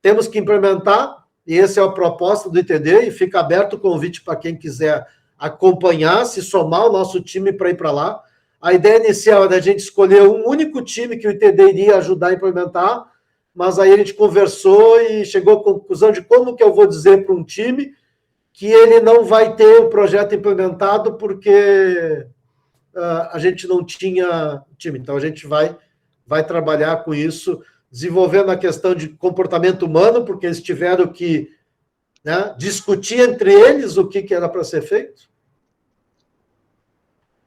temos que implementar, e essa é a proposta do ITD, e fica aberto o convite para quem quiser acompanhar, se somar ao nosso time para ir para lá. A ideia inicial era a gente escolher um único time que o ITD iria ajudar a implementar, mas aí a gente conversou e chegou à conclusão de como que eu vou dizer para um time que ele não vai ter o projeto implementado porque a gente não tinha time. Então, a gente vai trabalhar com isso, desenvolvendo a questão de comportamento humano, porque eles tiveram que, né, discutir entre eles o que era para ser feito.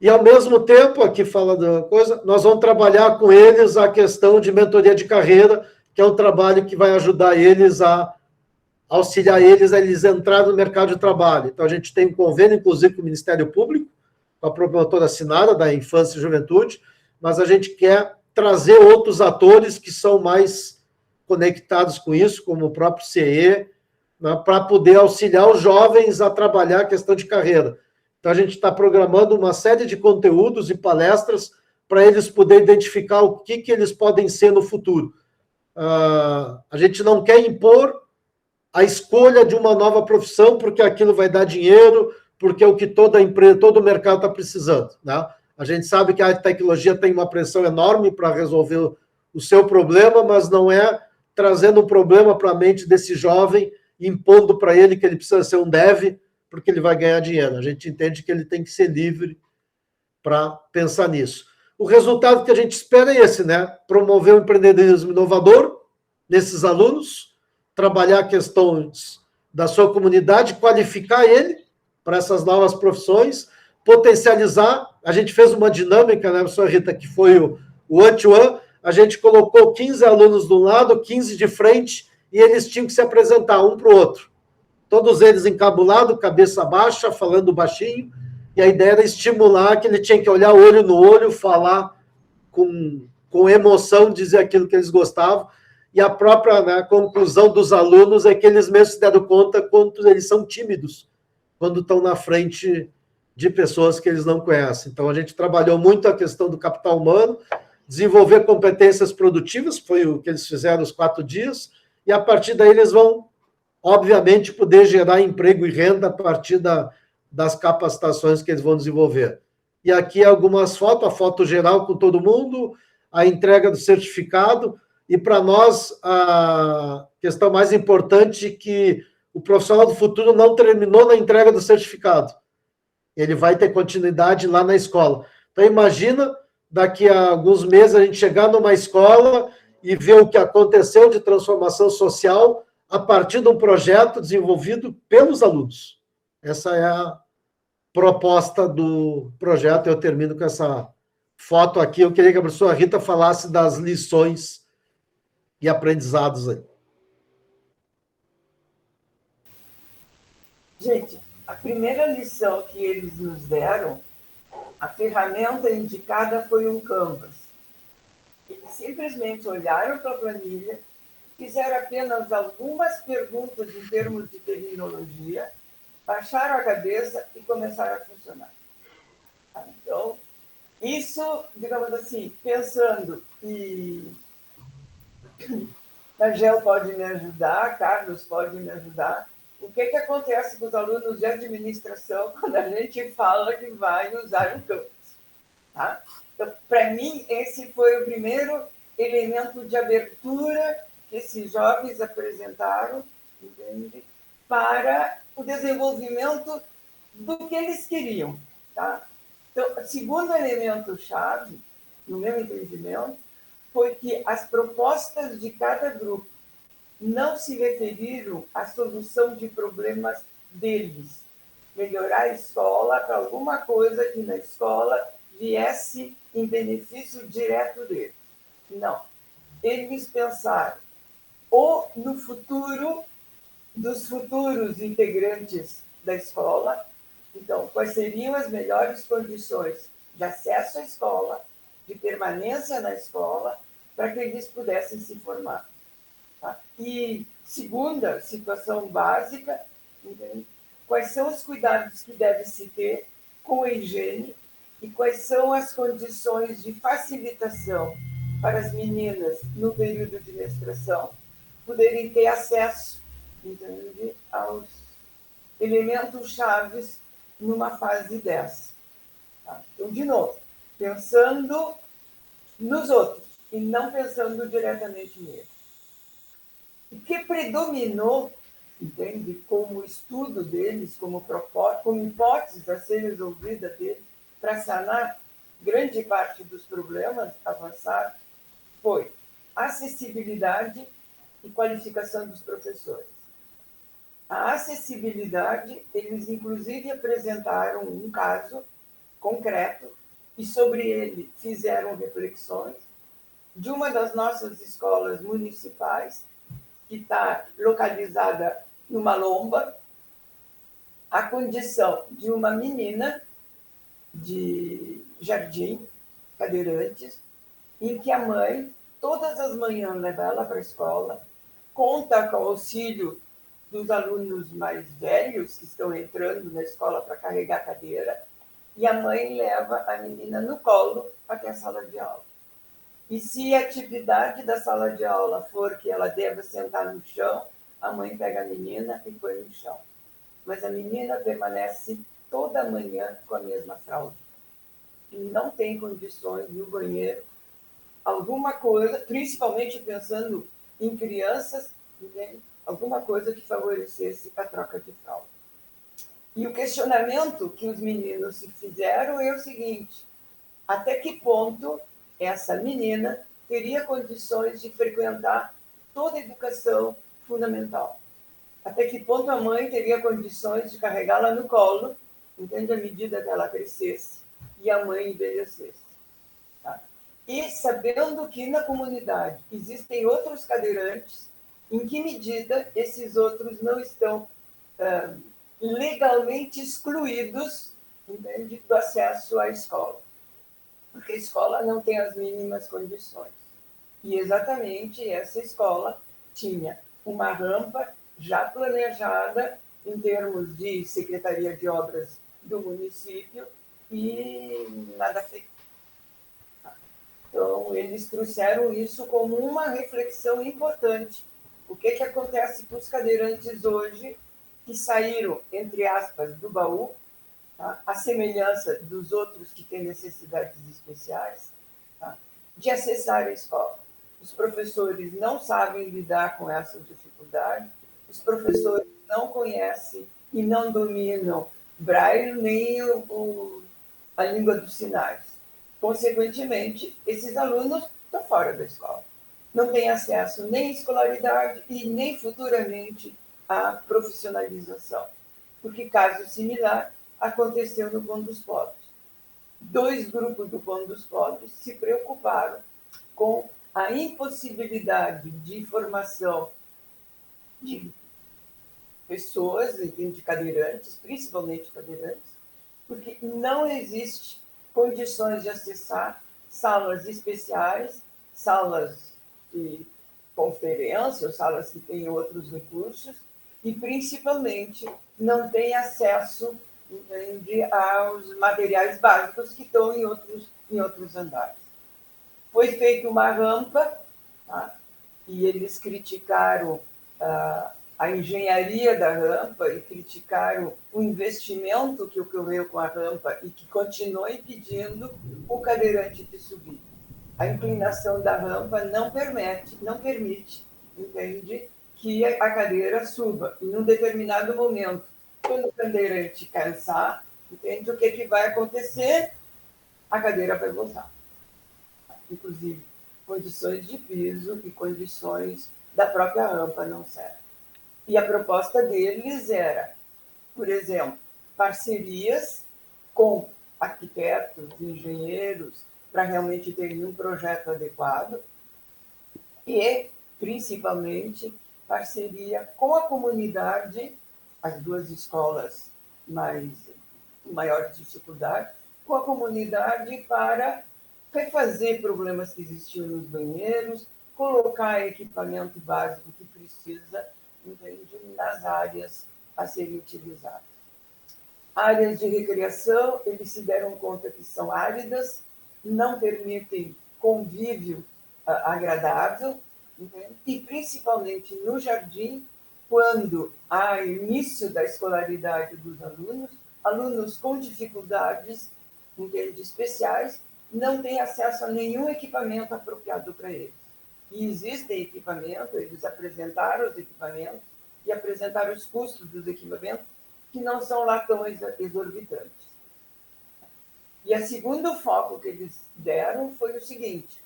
E, ao mesmo tempo, aqui fala da coisa, nós vamos trabalhar com eles a questão de mentoria de carreira, que é um trabalho que vai ajudar eles auxiliar eles a eles entrarem no mercado de trabalho. Então, a gente tem um convênio, inclusive, com o Ministério Público, com a promotora assinada da Infância e Juventude, mas a gente quer trazer outros atores que são mais conectados com isso, como o próprio CE, né, para poder auxiliar os jovens a trabalhar a questão de carreira. Então, a gente está programando uma série de conteúdos e palestras para eles poderem identificar o que eles podem ser no futuro. A gente não quer impor a escolha de uma nova profissão porque aquilo vai dar dinheiro, porque é o que toda empresa, todo o mercado está precisando, né? A gente sabe que a tecnologia tem uma pressão enorme para resolver o seu problema, mas não é trazendo um problema para a mente desse jovem, impondo para ele que ele precisa ser um dev, porque ele vai ganhar dinheiro. A gente entende que ele tem que ser livre para pensar nisso. o resultado que a gente espera é esse, né? Promover o empreendedorismo inovador nesses alunos, trabalhar questões da sua comunidade, qualificar ele para essas novas profissões, potencializar. A gente fez uma dinâmica, né, professora Rita, que foi o one-to-one, a gente colocou 15 alunos de um lado, 15 de frente, e eles tinham que se apresentar um para o outro. Todos eles encabulados, cabeça baixa, falando baixinho, e a ideia era estimular que ele tinha que olhar olho no olho, falar com emoção, dizer aquilo que eles gostavam, e a própria, né, conclusão dos alunos é que eles mesmos se deram conta quanto eles são tímidos quando estão na frente de pessoas que eles não conhecem. Então, a gente trabalhou muito a questão do capital humano, desenvolver competências produtivas, foi o que eles fizeram os 4 dias, e a partir daí eles vão, obviamente, poder gerar emprego e renda a partir das capacitações que eles vão desenvolver. E aqui algumas fotos, a foto geral com todo mundo, a entrega do certificado, e para nós a questão mais importante é que o profissional do futuro não terminou na entrega do certificado. Ele vai ter continuidade lá na escola. Então, imagina, daqui a alguns meses, a gente chegar numa escola e ver o que aconteceu de transformação social a partir de um projeto desenvolvido pelos alunos. Essa é a proposta do projeto. Eu termino com essa foto aqui. Eu queria que a professora Rita falasse das lições e aprendizados aí. Gente, a primeira lição que eles nos deram, a ferramenta indicada foi um Canvas. Eles simplesmente olharam para a planilha, fizeram apenas algumas perguntas em termos de terminologia, baixaram a cabeça e começaram a funcionar. Então, isso, digamos assim, pensando, e a Gel pode me ajudar, Carlos pode me ajudar, o que acontece com os alunos de administração quando a gente fala que vai usar um Canvas? Tá? Então, para mim, esse foi o primeiro elemento de abertura que esses jovens apresentaram, entende? Para o desenvolvimento do que eles queriam. Tá? Então, o segundo elemento-chave, no meu entendimento, foi que as propostas de cada grupo não se referiram à solução de problemas deles, melhorar a escola para alguma coisa que na escola viesse em benefício direto deles. Não. Eles pensaram ou no futuro dos futuros integrantes da escola, então, quais seriam as melhores condições de acesso à escola, de permanência na escola, para que eles pudessem se formar. Tá? E segunda situação básica, entende? Quais são os cuidados que deve se ter com a higiene e quais são as condições de facilitação para as meninas, no período de menstruação, poderem ter acesso, entende? Aos elementos chaves numa fase dessa. Tá? Então, de novo, pensando nos outros e não pensando diretamente neles. O que predominou, entende, como estudo deles, como hipótese a ser resolvida deles, para sanar grande parte dos problemas avançados, foi acessibilidade e qualificação dos professores. A acessibilidade, eles inclusive apresentaram um caso concreto e sobre ele fizeram reflexões de uma das nossas escolas municipais, que está localizada numa lomba, a condição de uma menina de jardim, cadeirantes, em que a mãe, todas as manhãs, leva ela para a escola, conta com o auxílio dos alunos mais velhos que estão entrando na escola para carregar a cadeira, e a mãe leva a menina no colo até a sala de aula. E se a atividade da sala de aula for que ela deva sentar no chão, a mãe pega a menina e põe no chão. Mas a menina permanece toda a manhã com a mesma fralda. E não tem condições no banheiro, alguma coisa, principalmente pensando em crianças, entende? Alguma coisa que favorecesse a troca de fralda. E o questionamento que os meninos se fizeram é o seguinte: até que ponto essa menina teria condições de frequentar toda a educação fundamental. Até que ponto a mãe teria condições de carregá-la no colo, entende, à medida que ela crescesse e a mãe envelhecesse. Tá? E sabendo que na comunidade existem outros cadeirantes, em que medida esses outros não estão legalmente excluídos, entende, do acesso à escola. Porque a escola não tem as mínimas condições. E exatamente essa escola tinha uma rampa já planejada em termos de Secretaria de Obras do município e nada feito. Então, eles trouxeram isso como uma reflexão importante. O que acontece com os cadeirantes hoje que saíram, entre aspas, do baú, tá? A semelhança dos outros que têm necessidades especiais, tá? De acessar a escola. Os professores não sabem lidar com essa dificuldade, os professores não conhecem e não dominam Braille nem a língua dos sinais. Consequentemente, esses alunos estão fora da escola. Não têm acesso nem à escolaridade e nem futuramente à profissionalização. Porque caso similar aconteceu no Pão dos Pobres. 2 grupos do Pão dos Pobres se preocuparam com a impossibilidade de formação de pessoas, de cadeirantes, principalmente cadeirantes, porque não existe condições de acessar salas especiais, salas de conferência, salas que têm outros recursos, e principalmente não tem acesso, entende, aos materiais básicos que estão em outros andares. Foi feita uma rampa, tá? E eles criticaram a engenharia da rampa e criticaram o investimento que ocorreu com a rampa e que continua impedindo o cadeirante de subir. A inclinação da rampa não permite, entende, que a cadeira suba. Em um determinado momento, quando o cadeirante cansar, entende, o que vai acontecer? A cadeira vai voltar. Inclusive, condições de piso e condições da própria rampa não servem. E a proposta deles era, por exemplo, parcerias com arquitetos, engenheiros, para realmente terem um projeto adequado e, principalmente, parceria com a comunidade, as 2 escolas maior dificuldade, com a comunidade para refazer problemas que existiam nos banheiros, colocar equipamento básico que precisa, entende, nas áreas a serem utilizadas. Áreas de recreação, eles se deram conta que são áridas, não permitem convívio agradável, entende? E principalmente no jardim, quando há início da escolaridade dos alunos com dificuldades, entende, especiais, não têm acesso a nenhum equipamento apropriado para eles. E existem equipamentos, eles apresentaram os equipamentos e apresentaram os custos dos equipamentos, que não são lá tão exorbitantes. E o segundo foco que eles deram foi o seguinte: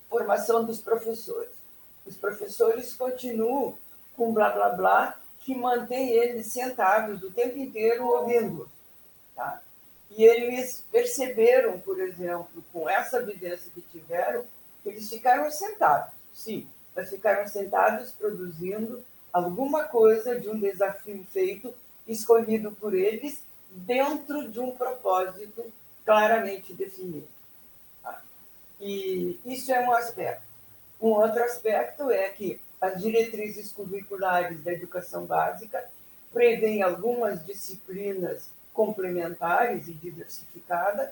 formação dos professores. Os professores continuam com blá, blá, blá, que mantém eles sentados o tempo inteiro ouvindo. Tá? E eles perceberam, por exemplo, com essa vivência que tiveram, que eles ficaram sentados, sim, mas ficaram sentados produzindo alguma coisa de um desafio feito, escolhido por eles, dentro de um propósito claramente definido. Tá? E isso é um aspecto. Um outro aspecto é que as diretrizes curriculares da educação básica prevêem algumas disciplinas complementares e diversificadas,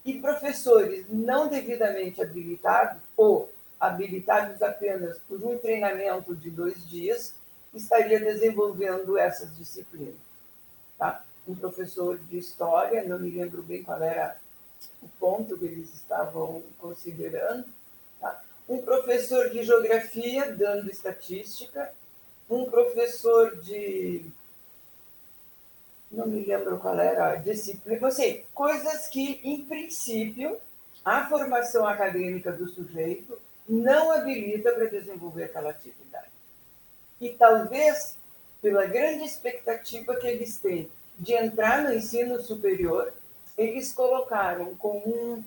e professores não devidamente habilitados ou habilitados apenas por um treinamento de 2 dias estaria desenvolvendo essas disciplinas. Tá? Um professor de história, não me lembro bem qual era o ponto que eles estavam considerando, tá? Um professor de geografia, dando estatística, um professor de não me lembro qual era a disciplina, assim, coisas que, em princípio, a formação acadêmica do sujeito não habilita para desenvolver aquela atividade. E talvez, pela grande expectativa que eles têm de entrar no ensino superior, eles colocaram como um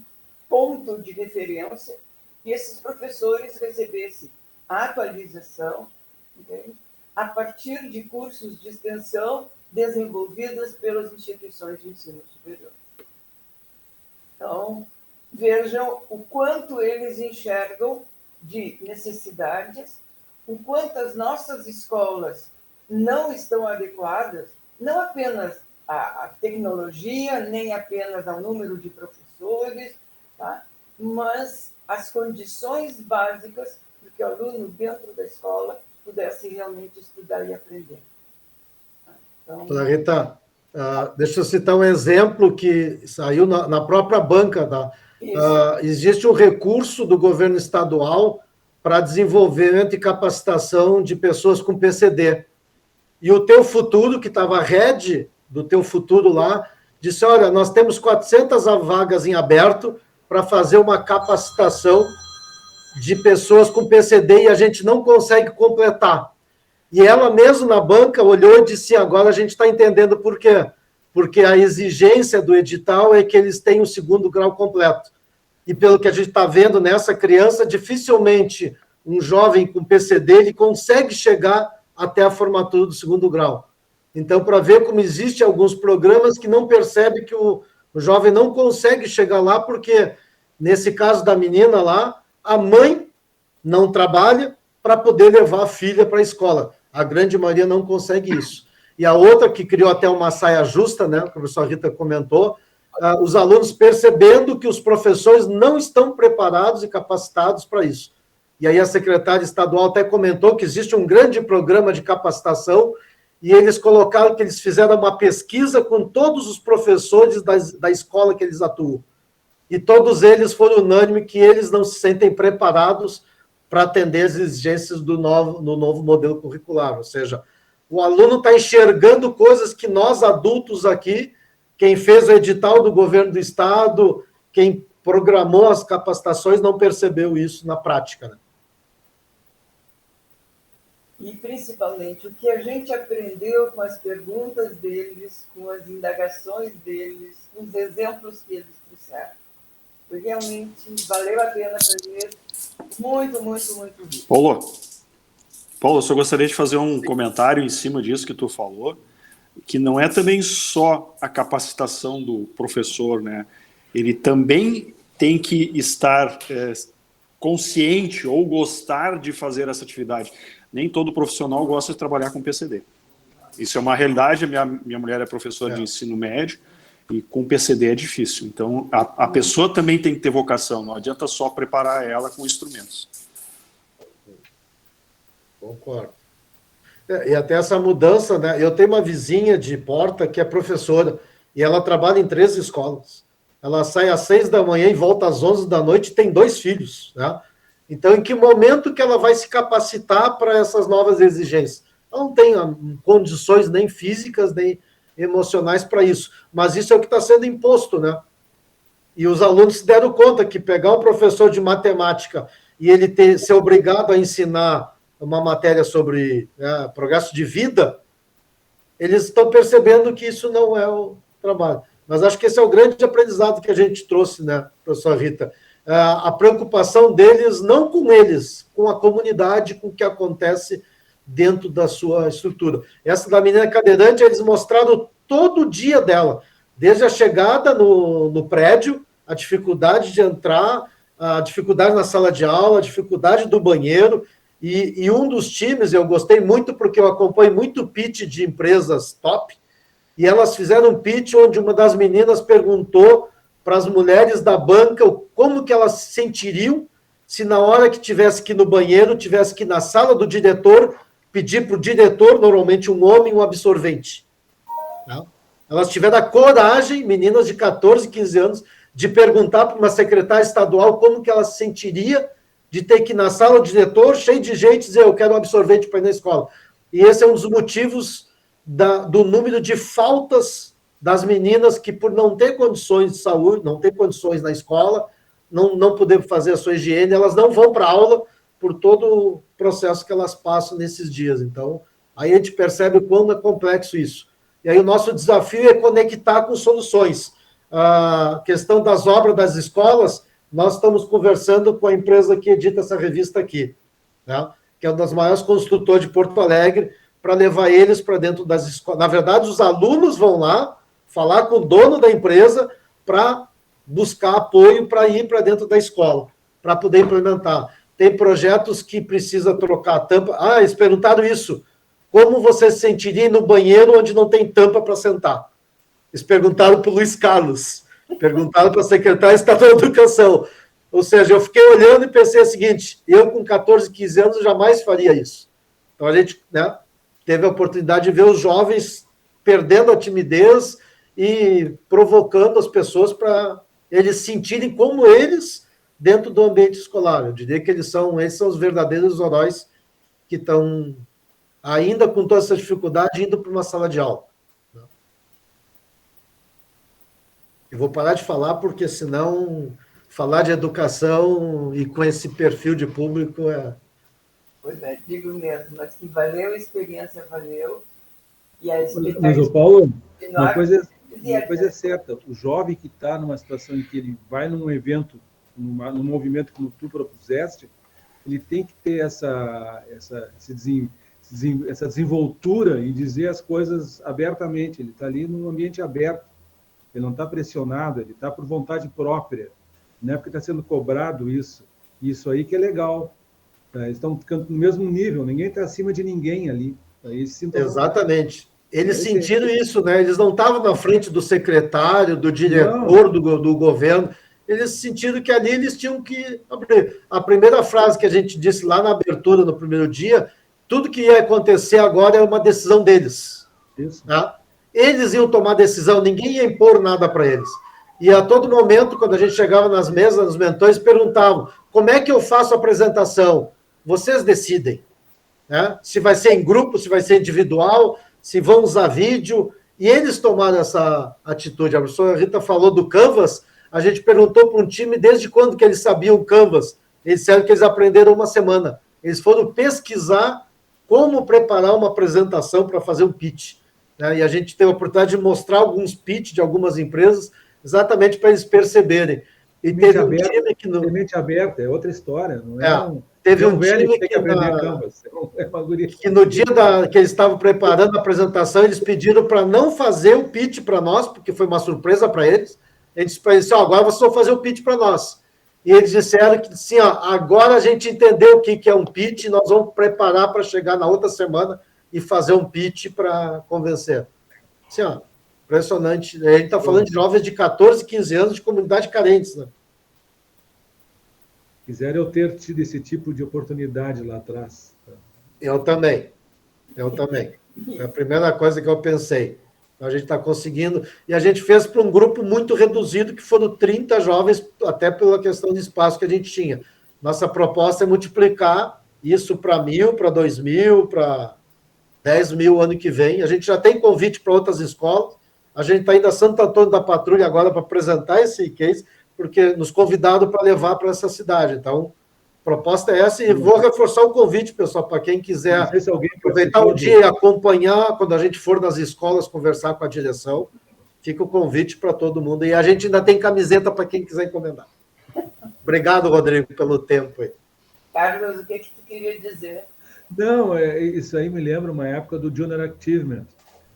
ponto de referência que esses professores recebessem a atualização, entende? A partir de cursos de extensão desenvolvidos pelas instituições de ensino superior. Então, vejam o quanto eles enxergam de necessidades, o quanto as nossas escolas não estão adequadas, não apenas à tecnologia, nem apenas ao número de professores, tá? Mas as condições básicas para que o aluno dentro da escola pudesse realmente estudar e aprender. Então, Rita, deixa eu citar um exemplo que saiu na própria banca. Existe um recurso do governo estadual para desenvolvimento e capacitação de pessoas com PCD. E o Teu Futuro, que estava a head do Teu Futuro lá, disse, olha, nós temos 400 vagas em aberto para fazer uma capacitação de pessoas com PCD e a gente não consegue completar. E ela mesmo na banca olhou e disse, agora a gente está entendendo por quê. Porque a exigência do edital é que eles tenham o 2º grau completo. E pelo que a gente está vendo nessa criança, dificilmente um jovem com PCD ele consegue chegar até a formatura do 2º grau. Então, para ver como existem alguns programas que não percebem que o jovem não consegue chegar lá, porque, nesse caso da menina lá, a mãe não trabalha para poder levar a filha para a escola. A grande maioria não consegue isso. E a outra, que criou até uma saia justa, né, a professora Rita comentou, os alunos percebendo que os professores não estão preparados e capacitados para isso. E aí a secretária estadual até comentou que existe um grande programa de capacitação e eles colocaram que eles fizeram uma pesquisa com todos os professores da escola que eles atuam. E todos eles foram unânimes que eles não se sentem preparados para atender as exigências do novo modelo curricular. Ou seja, o aluno está enxergando coisas que nós, adultos aqui, quem fez o edital do governo do estado, quem programou as capacitações, não percebeu isso na prática, né? E, principalmente, o que a gente aprendeu com as perguntas deles, com as indagações deles, com os exemplos que eles trouxeram. Realmente valeu a pena fazer muito, muito, muito rico. Paulo, eu só gostaria de fazer um comentário em cima disso que tu falou, que não é também só a capacitação do professor, né? Ele também tem que estar consciente ou gostar de fazer essa atividade. Nem todo profissional gosta de trabalhar com PCD. Isso é uma realidade. Minha mulher é professora de ensino médio, e com PCD é difícil. Então, a pessoa também tem que ter vocação, não adianta só preparar ela com instrumentos. Concordo. E até essa mudança, né? Eu tenho uma vizinha de porta que é professora, e ela trabalha em 3 escolas. Ela sai às 6 da manhã e volta às 11 da noite e tem 2 filhos, né? Então, em que momento que ela vai se capacitar para essas novas exigências? Ela não tem condições nem físicas, nem emocionais para isso. Mas isso é o que está sendo imposto, né? E os alunos se deram conta que pegar um professor de matemática e ele ser obrigado a ensinar uma matéria sobre progresso de vida, eles estão percebendo que isso não é o trabalho. Mas acho que esse é o grande aprendizado que a gente trouxe, né, professora Rita? A preocupação deles, não com eles, com a comunidade, com o que acontece dentro da sua estrutura. Essa da menina cadeirante, eles mostraram todo o dia dela, desde a chegada no prédio, a dificuldade de entrar, a dificuldade na sala de aula, a dificuldade do banheiro, e um dos times, eu gostei muito porque eu acompanho muito pitch de empresas top, e elas fizeram um pitch onde uma das meninas perguntou para as mulheres da banca como que elas se sentiriam se na hora que tivesse que ir no banheiro, tivesse que ir na sala do diretor, pedir para o diretor, normalmente um homem, um absorvente. Elas tiveram a coragem, meninas de 14, 15 anos, de perguntar para uma secretária estadual como que ela se sentiria de ter que ir na sala do diretor, cheio de gente, dizer, eu quero um absorvente para ir na escola. E esse é um dos motivos do número de faltas das meninas que, por não ter condições de saúde, não ter condições na escola, não poder fazer a sua higiene, elas não vão para aula por todo o processo que elas passam nesses dias. Então, aí a gente percebe o quão é complexo isso. E aí o nosso desafio é conectar com soluções. A questão das obras das escolas, nós estamos conversando com a empresa que edita essa revista aqui, né? Que é uma das maiores construtoras de Porto Alegre, para levar eles para dentro das escolas. Na verdade, os alunos vão lá falar com o dono da empresa para buscar apoio para ir para dentro da escola, para poder implementar. Tem projetos que precisa trocar a tampa. Ah, eles perguntaram isso. Como você se sentiria no banheiro onde não tem tampa para sentar? Eles perguntaram para o Luiz Carlos, perguntaram para a secretária estadual da Educação. Ou seja, eu fiquei olhando e pensei o seguinte, eu com 14, 15 anos jamais faria isso. Então a gente, né, teve a oportunidade de ver os jovens perdendo a timidez e provocando as pessoas para eles sentirem como eles dentro do ambiente escolar. Eu diria que esses são os verdadeiros heróis que estão ainda com toda essa dificuldade indo para uma sala de aula. Eu vou parar de falar porque senão falar de educação e com esse perfil de público é... Pois é, digo mesmo, mas que valeu, a experiência valeu. E a Mas, o Paulo, uma coisa expectativa... é certa, o jovem que está numa situação em que ele vai num evento, num movimento que tu propuseste, ele tem que ter essa desenvoltura em dizer as coisas abertamente. Ele está ali num ambiente aberto, ele não está pressionado, ele está por vontade própria, não é porque está sendo cobrado isso. Isso aí que é legal. Tá? Eles estão ficando no mesmo nível, ninguém está acima de ninguém ali. Tá? Exatamente. Eles sentiram isso, né? Eles não estavam na frente do secretário, do diretor do governo. Eles sentiram que ali eles tinham que abrir. A primeira frase que a gente disse lá na abertura, no primeiro dia, tudo que ia acontecer agora é uma decisão deles. Isso. Tá? Eles iam tomar decisão, ninguém ia impor nada para eles. E a todo momento, quando a gente chegava nas mesas, os mentores perguntavam, como é que eu faço a apresentação? Vocês decidem. Né? Se vai ser em grupo, se vai ser individual, se vão usar vídeo. E eles tomaram essa atitude. A professora Rita falou do Canvas, a gente perguntou para um time desde quando que eles sabiam o Canvas. Eles disseram que eles aprenderam uma semana. Eles foram pesquisar como preparar uma apresentação para fazer um pitch. Né? E a gente teve a oportunidade de mostrar alguns pitch de algumas empresas, exatamente para eles perceberem. E teve um time que... Mente aberta, é outra história. Não é teve um velho time que tem que aprender Canvas. Que no dia que eles estavam preparando a apresentação, eles pediram para não fazer o pitch para nós, porque foi uma surpresa para eles. Eles disseram, agora vocês vão fazer o pitch para nós. E eles disseram que, assim, agora a gente entendeu o que é um pitch, nós vamos preparar para chegar na outra semana e fazer um pitch para convencer. Assim, impressionante. A gente está falando de jovens de 14, 15 anos de comunidade carentes, né? Quisera eu ter tido esse tipo de oportunidade lá atrás. Eu também. É a primeira coisa que eu pensei. A gente está conseguindo. E a gente fez para um grupo muito reduzido, que foram 30 jovens, até pela questão de espaço que a gente tinha. Nossa proposta é multiplicar isso para 1.000, para 2.000, para 10.000 ano que vem. A gente já tem convite para outras escolas. A gente está indo a Santo Antônio da Patrulha agora para apresentar esse case, porque nos convidaram para levar para essa cidade. Então, a proposta é essa, e vou reforçar o convite, pessoal, para quem quiser aproveitar o dia e acompanhar, quando a gente for nas escolas, conversar com a direção, fica o convite para todo mundo. E a gente ainda tem camiseta para quem quiser encomendar. Obrigado, Rodrigo, pelo tempo aí. Carlos, o que tu queria dizer? Não, isso aí me lembra uma época do Junior Achievement.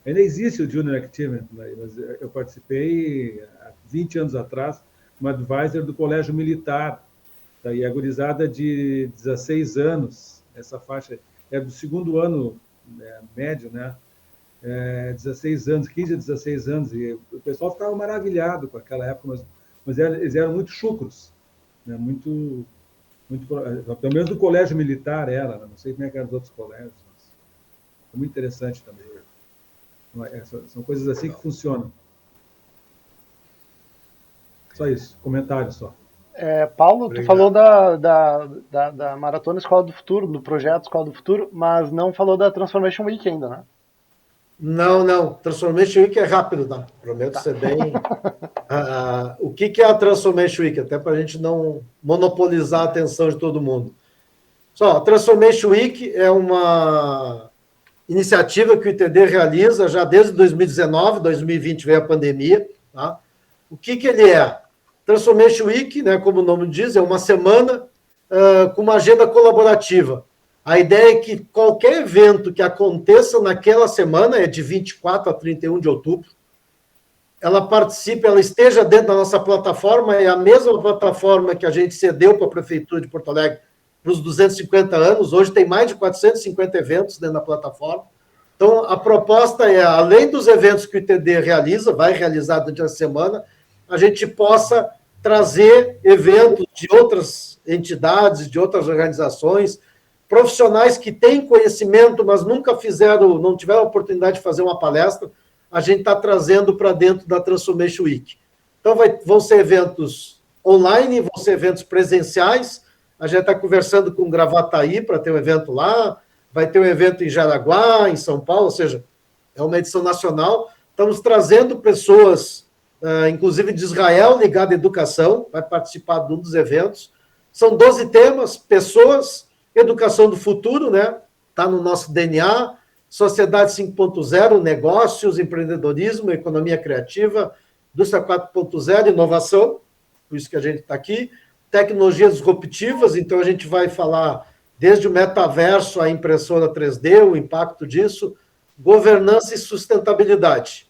Ainda existe o Junior Achievement, mas eu participei há 20 anos atrás, como advisor do Colégio Militar, tá? E a gurizada de 16 anos, essa faixa é do segundo ano médio, né? 16 anos, 15 a 16 anos, e o pessoal ficava maravilhado com aquela época, mas eles eram muito chucros, né? Muito, pelo menos do Colégio Militar era, não sei como é que eram os outros colégios, mas é muito interessante também. São coisas assim que funcionam. Só isso, comentário só. Paulo, tu falou da Maratona Escola do Futuro, do projeto Escola do Futuro, mas não falou da Transformation Week ainda, né? Não. Transformation Week é rápido, tá? Prometo ser bem... o que é a Transformation Week? Até para a gente não monopolizar a atenção de todo mundo. Só, a Transformation Week é uma iniciativa que o ITD realiza já desde 2019, 2020 veio a pandemia. Tá? O que ele é? Transformation Week, né, como o nome diz, é uma semana com uma agenda colaborativa. A ideia é que qualquer evento que aconteça naquela semana, é de 24 a 31 de outubro, ela participe, ela esteja dentro da nossa plataforma, é a mesma plataforma que a gente cedeu para a Prefeitura de Porto Alegre para os 250 anos, hoje tem mais de 450 eventos dentro da plataforma. Então, a proposta é, além dos eventos que o ITD realiza, vai realizar durante a semana, a gente possa trazer eventos de outras entidades, de outras organizações, profissionais que têm conhecimento, mas nunca não tiveram a oportunidade de fazer uma palestra, a gente está trazendo para dentro da Transformation Week. Então, vão ser eventos online, vão ser eventos presenciais, a gente está conversando com Gravataí para ter um evento lá, vai ter um evento em Jaraguá, em São Paulo, ou seja, é uma edição nacional. Estamos trazendo pessoas, inclusive de Israel, ligada à educação, vai participar de um dos eventos. São 12 temas, pessoas, educação do futuro, né? Está no nosso DNA, Sociedade 5.0, negócios, empreendedorismo, economia criativa, indústria 4.0, inovação, por isso que a gente está aqui, tecnologias disruptivas, então a gente vai falar desde o metaverso à impressora 3D, o impacto disso, governança e sustentabilidade.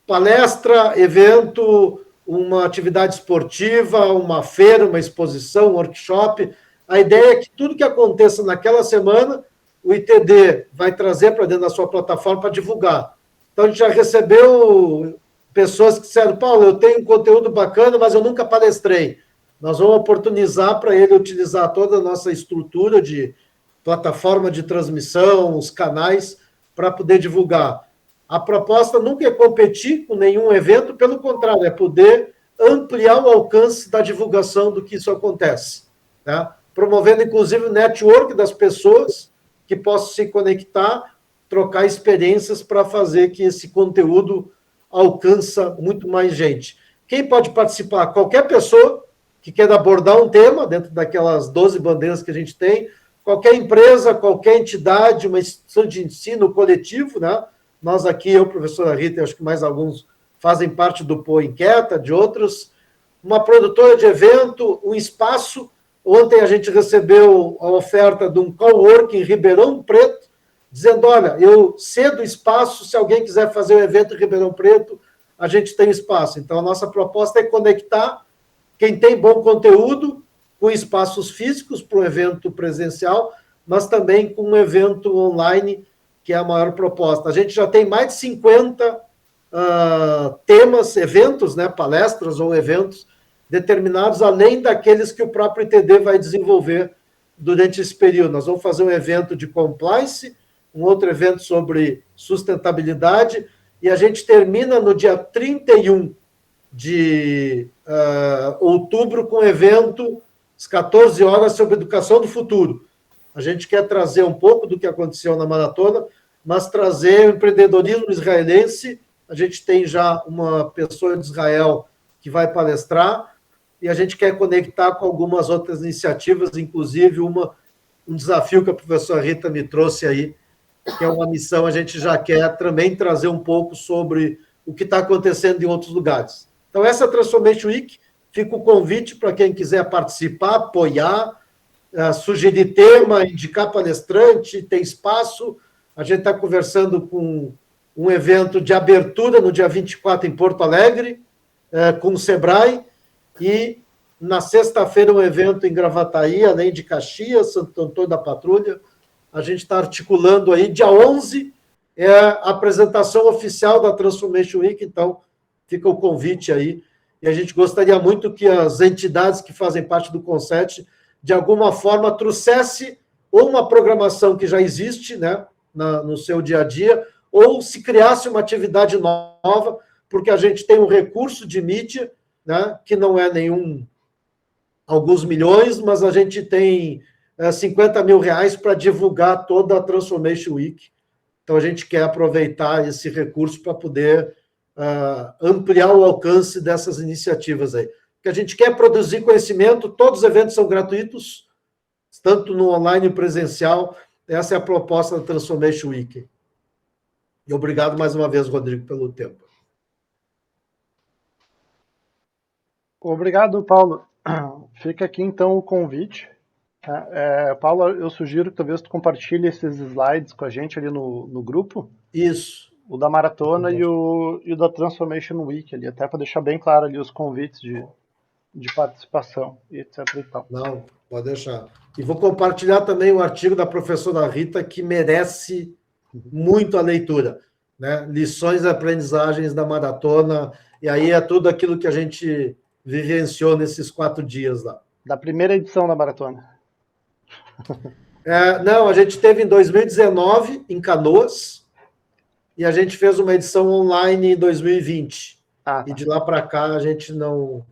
Palestra, evento, uma atividade esportiva, uma feira, uma exposição, um workshop. A ideia é que tudo que aconteça naquela semana, o ITD vai trazer para dentro da sua plataforma para divulgar. Então, a gente já recebeu pessoas que disseram, Paulo, eu tenho um conteúdo bacana, mas eu nunca palestrei. Nós vamos oportunizar para ele utilizar toda a nossa estrutura de plataforma de transmissão, os canais, para poder divulgar. A proposta nunca é competir com nenhum evento, pelo contrário, é poder ampliar o alcance da divulgação do que isso acontece. Tá? Promovendo, inclusive, o network das pessoas que possam se conectar, trocar experiências para fazer que esse conteúdo alcança muito mais gente. Quem pode participar? Qualquer pessoa que queira abordar um tema dentro daquelas 12 bandeiras que a gente tem, qualquer empresa, qualquer entidade, uma instituição de ensino coletivo, né? Nós aqui, eu, professora Rita, acho que mais alguns fazem parte do Pô Inquieta, de outros, uma produtora de evento, um espaço. Ontem a gente recebeu a oferta de um coworking em Ribeirão Preto, dizendo, olha, eu cedo espaço, se alguém quiser fazer um evento em Ribeirão Preto, a gente tem espaço. Então, a nossa proposta é conectar quem tem bom conteúdo com espaços físicos para um evento presencial, mas também com um evento online, que é a maior proposta. A gente já tem mais de 50 temas, eventos, né, palestras ou eventos determinados, além daqueles que o próprio ITD vai desenvolver durante esse período. Nós vamos fazer um evento de compliance, um outro evento sobre sustentabilidade, e a gente termina no dia 31 de outubro com um evento às 14 horas sobre educação do futuro. A gente quer trazer um pouco do que aconteceu na maratona, mas trazer o empreendedorismo israelense. A gente tem já uma pessoa de Israel que vai palestrar, e a gente quer conectar com algumas outras iniciativas, inclusive um desafio que a professora Rita me trouxe aí, que é uma missão, a gente já quer também trazer um pouco sobre o que está acontecendo em outros lugares. Então, essa Transformation Week, fica o convite para quem quiser participar, apoiar, sugerir tema, indicar palestrante, tem espaço. A gente está conversando com um evento de abertura no dia 24 em Porto Alegre, com o Sebrae, e na sexta-feira um evento em Gravataí, além de Caxias, Santo Antônio da Patrulha. A gente está articulando aí, dia 11 é a apresentação oficial da Transformation Week, então fica o convite aí, e a gente gostaria muito que as entidades que fazem parte do Conset, de alguma forma, trouxesse ou uma programação que já existe, né, no seu dia a dia, ou se criasse uma atividade nova, porque a gente tem um recurso de mídia, né, que não é alguns milhões, mas a gente tem 50 mil reais para divulgar toda a Transformation Week, Então, a gente quer aproveitar esse recurso para poder ampliar o alcance dessas iniciativas aí. Porque a gente quer produzir conhecimento, todos os eventos são gratuitos, tanto no online e presencial. Essa é a proposta da Transformation Week. E obrigado mais uma vez, Rodrigo, pelo tempo. Obrigado, Paulo. Fica aqui, então, o convite. Paulo, eu sugiro que talvez tu compartilhe esses slides com a gente ali no grupo. Isso. O da maratona e o da Transformation Week ali, até para deixar bem claro ali os convites de participação, etc. e tal. Não, pode deixar. E vou compartilhar também o artigo da professora Rita, que merece muito a leitura, né? Lições e aprendizagens da maratona, e aí é tudo aquilo que a gente vivenciou nesses 4 dias lá. Da primeira edição da maratona. Não, a gente teve em 2019, em Canoas, e a gente fez uma edição online em 2020. Tá. E de lá para cá a gente não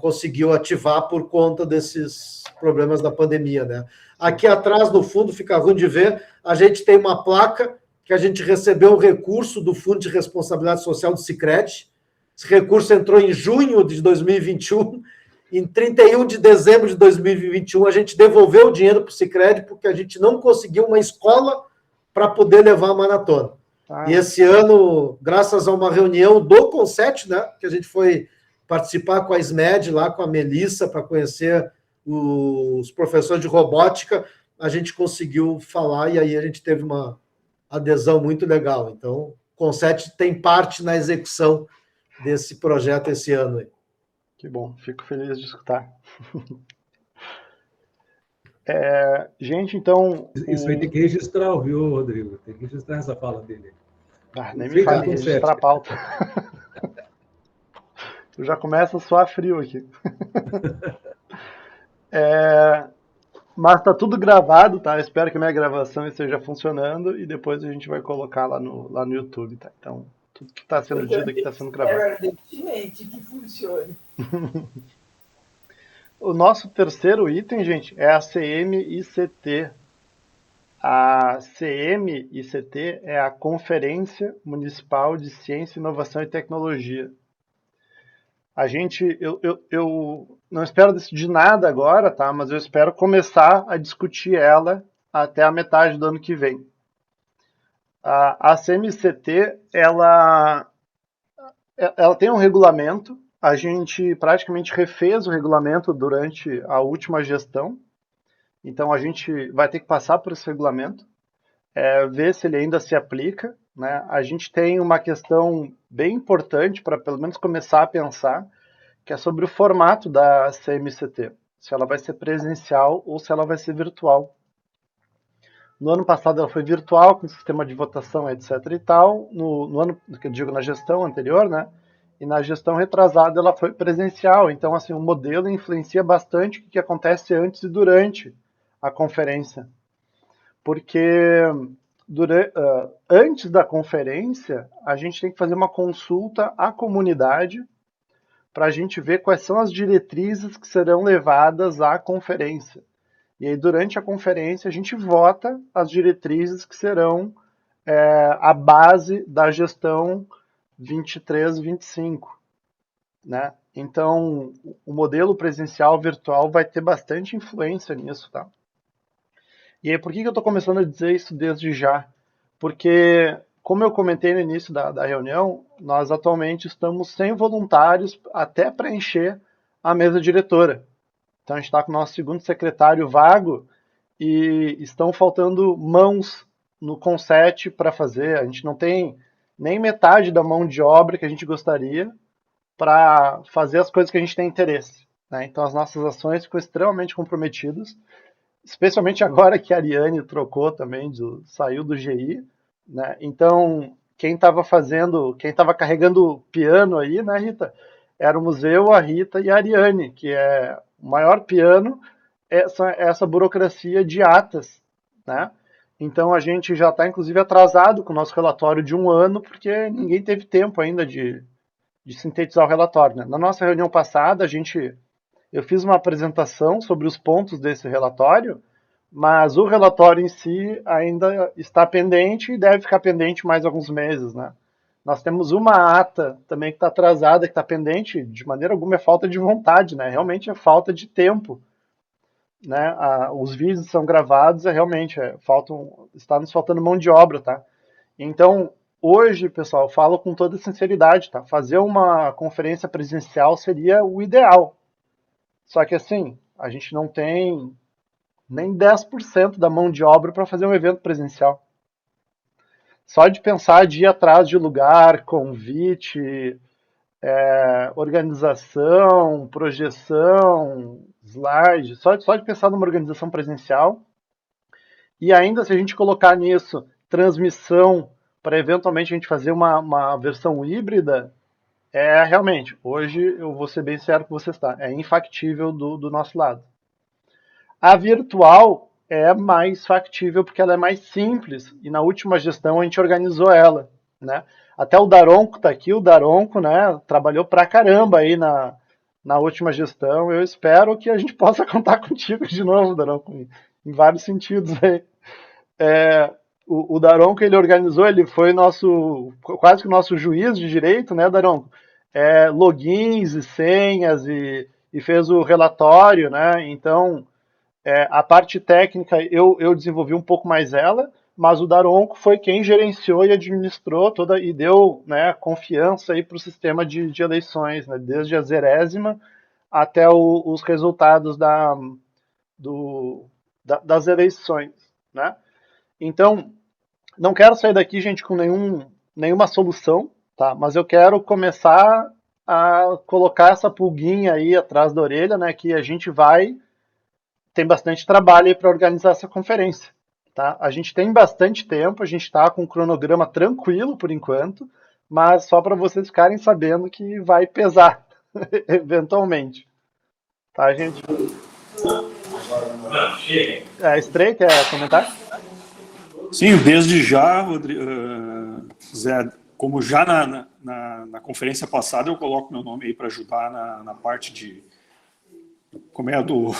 conseguiu ativar por conta desses problemas da pandemia, né? Aqui atrás, no fundo, fica ruim de ver, a gente tem uma placa que a gente recebeu um recurso do Fundo de Responsabilidade Social do Sicredi. Esse recurso entrou em junho de 2021. Em 31 de dezembro de 2021, a gente devolveu o dinheiro para o Sicredi porque a gente não conseguiu uma escola para poder levar a maratona. E esse ano, graças a uma reunião do Conset, né, que a gente foi participar com a SMED, lá com a Melissa, para conhecer os professores de robótica, a gente conseguiu falar e aí a gente teve uma adesão muito legal. Então, o Conset tem parte na execução desse projeto esse ano aí. Que bom, fico feliz de escutar. Gente, então... Isso aí tem que registrar, viu, Rodrigo? Tem que registrar essa fala dele. Nem me fale, registrar a pauta. Eu já começo a suar frio aqui. Mas tá tudo gravado, tá? Eu espero que a minha gravação esteja funcionando e depois a gente vai colocar lá no YouTube, tá? Então, tudo que está sendo dito aqui está sendo gravado. Evidentemente que funcione. O nosso terceiro item, gente, é a CMICT. A CMICT é a Conferência Municipal de Ciência, Inovação e Tecnologia. Eu não espero decidir nada agora, tá? Mas eu espero começar a discutir ela até a metade do ano que vem. A CMICT, ela tem um regulamento. A gente praticamente refez o regulamento durante a última gestão. Então, a gente vai ter que passar por esse regulamento, ver se ele ainda se aplica, né? A gente tem uma questão bem importante para, pelo menos, começar a pensar, que é sobre o formato da CMICT. Se ela vai ser presencial ou se ela vai ser virtual. No ano passado ela foi virtual, com sistema de votação, etc. e tal. No ano, que eu digo, na gestão anterior, né? E na gestão retrasada ela foi presencial. Então, assim, o modelo influencia bastante o que acontece antes e durante a conferência. Porque antes da conferência, a gente tem que fazer uma consulta à comunidade para a gente ver quais são as diretrizes que serão levadas à conferência. E aí, durante a conferência, a gente vota as diretrizes que serão a base da gestão 23-25, né? Então, o modelo presencial virtual vai ter bastante influência nisso, tá? E aí, por que eu estou começando a dizer isso desde já? Porque, como eu comentei no início da reunião, nós atualmente estamos sem voluntários até preencher a mesa diretora. Então, a gente está com o nosso segundo secretário vago e estão faltando mãos no Conset para fazer. A gente não tem nem metade da mão de obra que a gente gostaria para fazer as coisas que a gente tem interesse, né? Então, as nossas ações ficam extremamente comprometidas, especialmente agora que a Ariane trocou também, saiu do GI, né? Então, quem estava carregando o piano aí, né, Rita? Éramos eu, a Rita e a Ariane, que é o maior piano, essa burocracia de atas, né? Então, a gente já está, inclusive, atrasado com o nosso relatório de 1 ano, porque ninguém teve tempo ainda de sintetizar o relatório, né? Na nossa reunião passada, eu fiz uma apresentação sobre os pontos desse relatório, mas o relatório em si ainda está pendente e deve ficar pendente mais alguns meses, né? Nós temos uma ata também que está atrasada, que está pendente, de maneira alguma é falta de vontade, né? Realmente é falta de tempo, né? Os vídeos são gravados, realmente está nos faltando mão de obra, tá? Então, hoje, pessoal, falo com toda sinceridade, tá? Fazer uma conferência presencial seria o ideal. Só que assim, a gente não tem nem 10% da mão de obra para fazer um evento presencial. Só de pensar de ir atrás de lugar, convite, organização, projeção, slide, só de pensar numa organização presencial. E ainda se a gente colocar nisso transmissão para eventualmente a gente fazer uma versão híbrida, realmente, hoje eu vou ser bem sincero com você, é infactível do nosso lado. A virtual é mais factível porque ela é mais simples e na última gestão a gente organizou ela, né? Até o Daronco está aqui, o Daronco, né, trabalhou pra caramba aí na última gestão. Eu espero que a gente possa contar contigo de novo, Daronco, em vários sentidos aí. O Daronco, ele organizou, ele foi quase que o nosso juiz de direito, né, Daronco? Logins e senhas e fez o relatório, né? Então, a parte técnica eu desenvolvi um pouco mais ela, mas o Daronco foi quem gerenciou e administrou toda e deu, né, confiança aí para o sistema de eleições, né, desde a zerésima até os resultados das eleições, né? Então, não quero sair daqui, gente, com nenhuma solução, tá? Mas eu quero começar a colocar essa pulguinha aí atrás da orelha, né, que a gente tem bastante trabalho aí para organizar essa conferência, tá? A gente tem bastante tempo, a gente está com um cronograma tranquilo por enquanto, mas só para vocês ficarem sabendo que vai pesar eventualmente, tá, gente? Stray, quer comentar? Sim, desde já, Zé, como já na conferência passada, eu coloco meu nome aí para ajudar na parte de do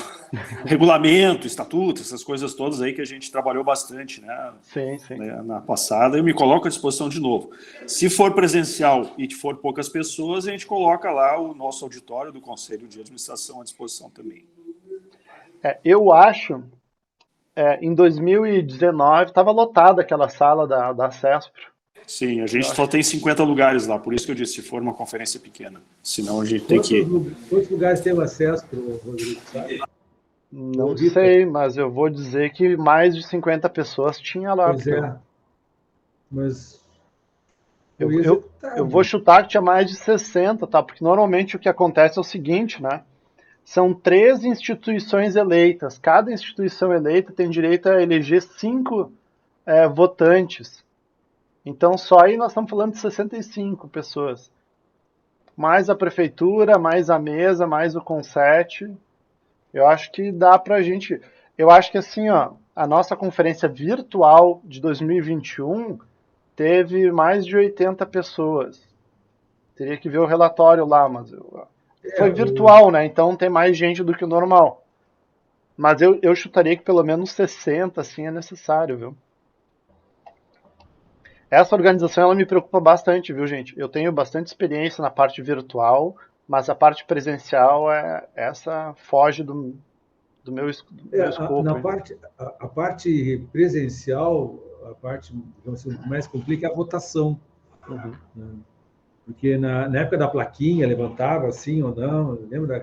regulamento, estatuto, essas coisas todas aí que a gente trabalhou bastante, né? Sim, sim. Na passada, eu me coloco à disposição de novo. Se for presencial e for poucas pessoas, a gente coloca lá o nosso auditório do Conselho de Administração à disposição também. Eu acho, em 2019, estava lotada aquela sala da CESPRO. Sim, a gente só tem 50 lugares lá, por isso que eu disse, se for uma conferência pequena. Senão a gente tem que... Quantos lugares tem o acesso para o Rodrigo, sabe? Não sei, mas eu vou dizer que mais de 50 pessoas tinha lá. Pois é. Mas... Eu vou chutar que tinha mais de 60, tá? Porque normalmente o que acontece é o seguinte, né? São 3 instituições eleitas. Cada instituição eleita tem direito a eleger 5 votantes. Então, só aí nós estamos falando de 65 pessoas. Mais a prefeitura, mais a mesa, mais o Conset. Eu acho que dá pra gente... Eu acho que assim, ó, a nossa conferência virtual de 2021 teve mais de 80 pessoas. Teria que ver o relatório lá, mas... Foi virtual, né? Então tem mais gente do que o normal. Mas eu chutaria que pelo menos 60, assim, é necessário, viu? Essa organização, ela me preocupa bastante, viu, gente? Eu tenho bastante experiência na parte virtual, mas a parte presencial, essa foge do meu escopo. A parte presencial, a parte, digamos assim, mais complica é a votação. Uhum. Né? Porque na época da plaquinha, levantava assim ou não, eu lembro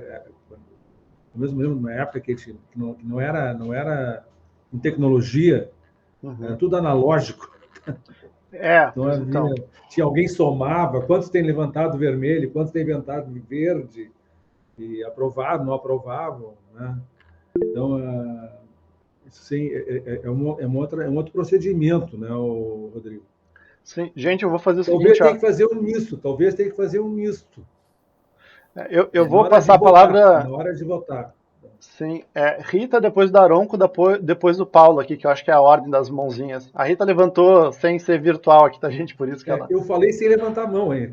mesmo na época que não era em tecnologia, era tudo analógico. Então, tinha alguém somava, quantos tem levantado vermelho, quantos tem levantado verde, e aprovavam, não aprovavam, né? Então, isso sim, é um outro procedimento, né, Rodrigo? Sim, gente, eu vou fazer o seguinte... Talvez tenha que fazer um misto. Eu vou passar a palavra... Na hora de votar. Sim, Rita, depois do Daronco, depois do Paulo aqui, que eu acho que é a ordem das mãozinhas. A Rita levantou sem ser virtual aqui, tá, gente? Por isso que ela... Eu falei sem levantar a mão, hein?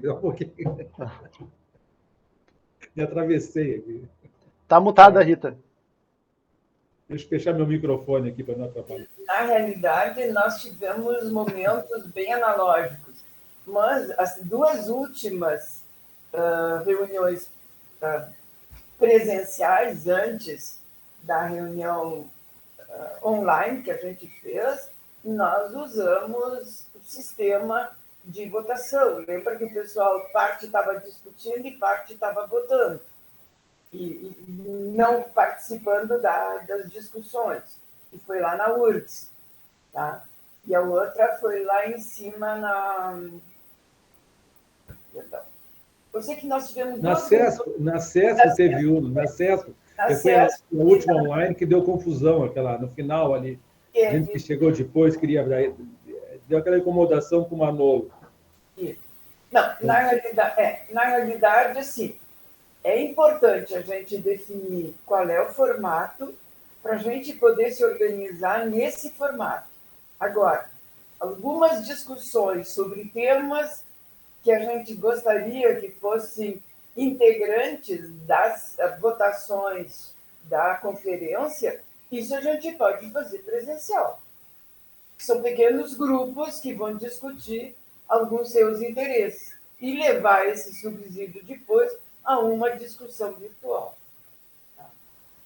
Me atravessei aqui. Tá mutada, Rita. Deixa eu fechar meu microfone aqui para não atrapalhar. Na realidade, nós tivemos momentos bem analógicos, mas as duas últimas reuniões presenciais antes da reunião online que a gente fez, nós usamos o sistema de votação. Lembra que o pessoal, parte estava discutindo e parte estava votando, e não participando das discussões. E foi lá na URGS, tá? E a outra foi lá em cima Eu sei que nós tivemos... Na CESP teve uma, na CESP. Foi a última online que deu confusão, aquela, no final ali. A gente que chegou depois queria... Deu aquela incomodação com o Manolo. Não, na realidade, assim, é importante a gente definir qual é o formato para a gente poder se organizar nesse formato. Agora, algumas discussões sobre temas que a gente gostaria que fossem integrantes das votações da conferência, isso a gente pode fazer presencial. São pequenos grupos que vão discutir alguns seus interesses e levar esse subsídio depois a uma discussão virtual.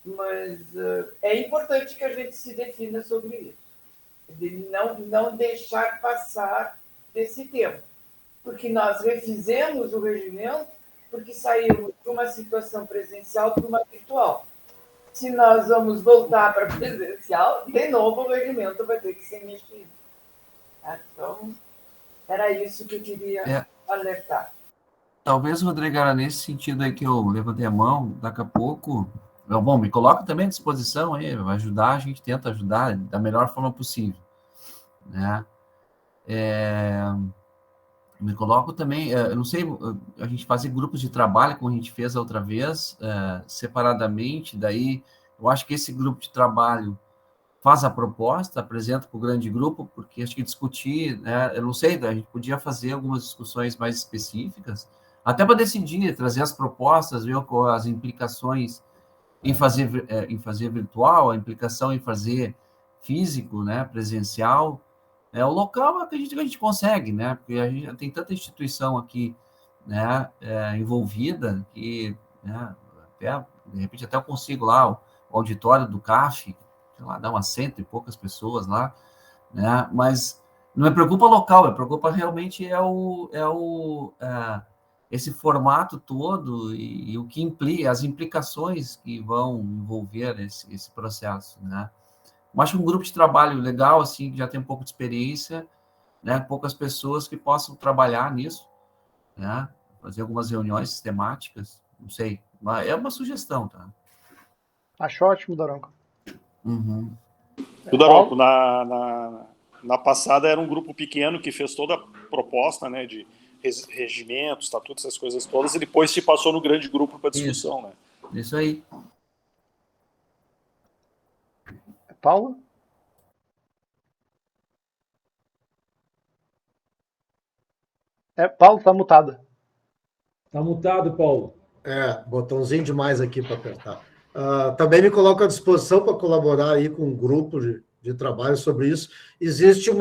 Mas é importante que a gente se defina sobre isso, de não deixar passar desse tempo, porque nós refizemos o regimento porque saímos de uma situação presencial para uma virtual. Se nós vamos voltar para presencial, de novo o regimento vai ter que ser mexido. Então, era isso que eu queria alertar. Talvez, Rodrigo, era nesse sentido aí que eu levantei a mão, daqui a pouco... Bom, me coloca também à disposição aí, vai ajudar, a gente tenta ajudar da melhor forma possível, né? Me coloco também, eu não sei, a gente fazer grupos de trabalho, como a gente fez a outra vez, separadamente, daí eu acho que esse grupo de trabalho faz a proposta, apresenta para o grande grupo, porque acho que discutir, né, eu não sei, a gente podia fazer algumas discussões mais específicas, até para decidir, trazer as propostas, ver as implicações em fazer virtual, a implicação em fazer físico, né, presencial. O local é que a gente consegue, né, porque a gente tem tanta instituição aqui, né, envolvida, que, né, até, de repente até eu consigo lá o auditório do CAF, sei lá, dá umas 100 e poucas pessoas lá, né, mas não me preocupa o local, me preocupa realmente esse formato todo e o que implica, as implicações que vão envolver esse processo, né. Eu acho um grupo de trabalho legal, assim, que já tem um pouco de experiência, né, poucas pessoas que possam trabalhar nisso, né, fazer algumas reuniões sistemáticas, não sei, mas é uma sugestão, tá? Acho ótimo, Daronco. Uhum. O Daronco, na passada era um grupo pequeno que fez toda a proposta, né, de regimento, estatuto, essas coisas todas, e depois se passou no grande grupo para discussão, né? Isso aí. Paulo? Paulo, tá mutado. Tá mutado, Paulo. Botãozinho demais aqui para apertar. Também me coloco à disposição para colaborar aí com um grupo de trabalho sobre isso. Existe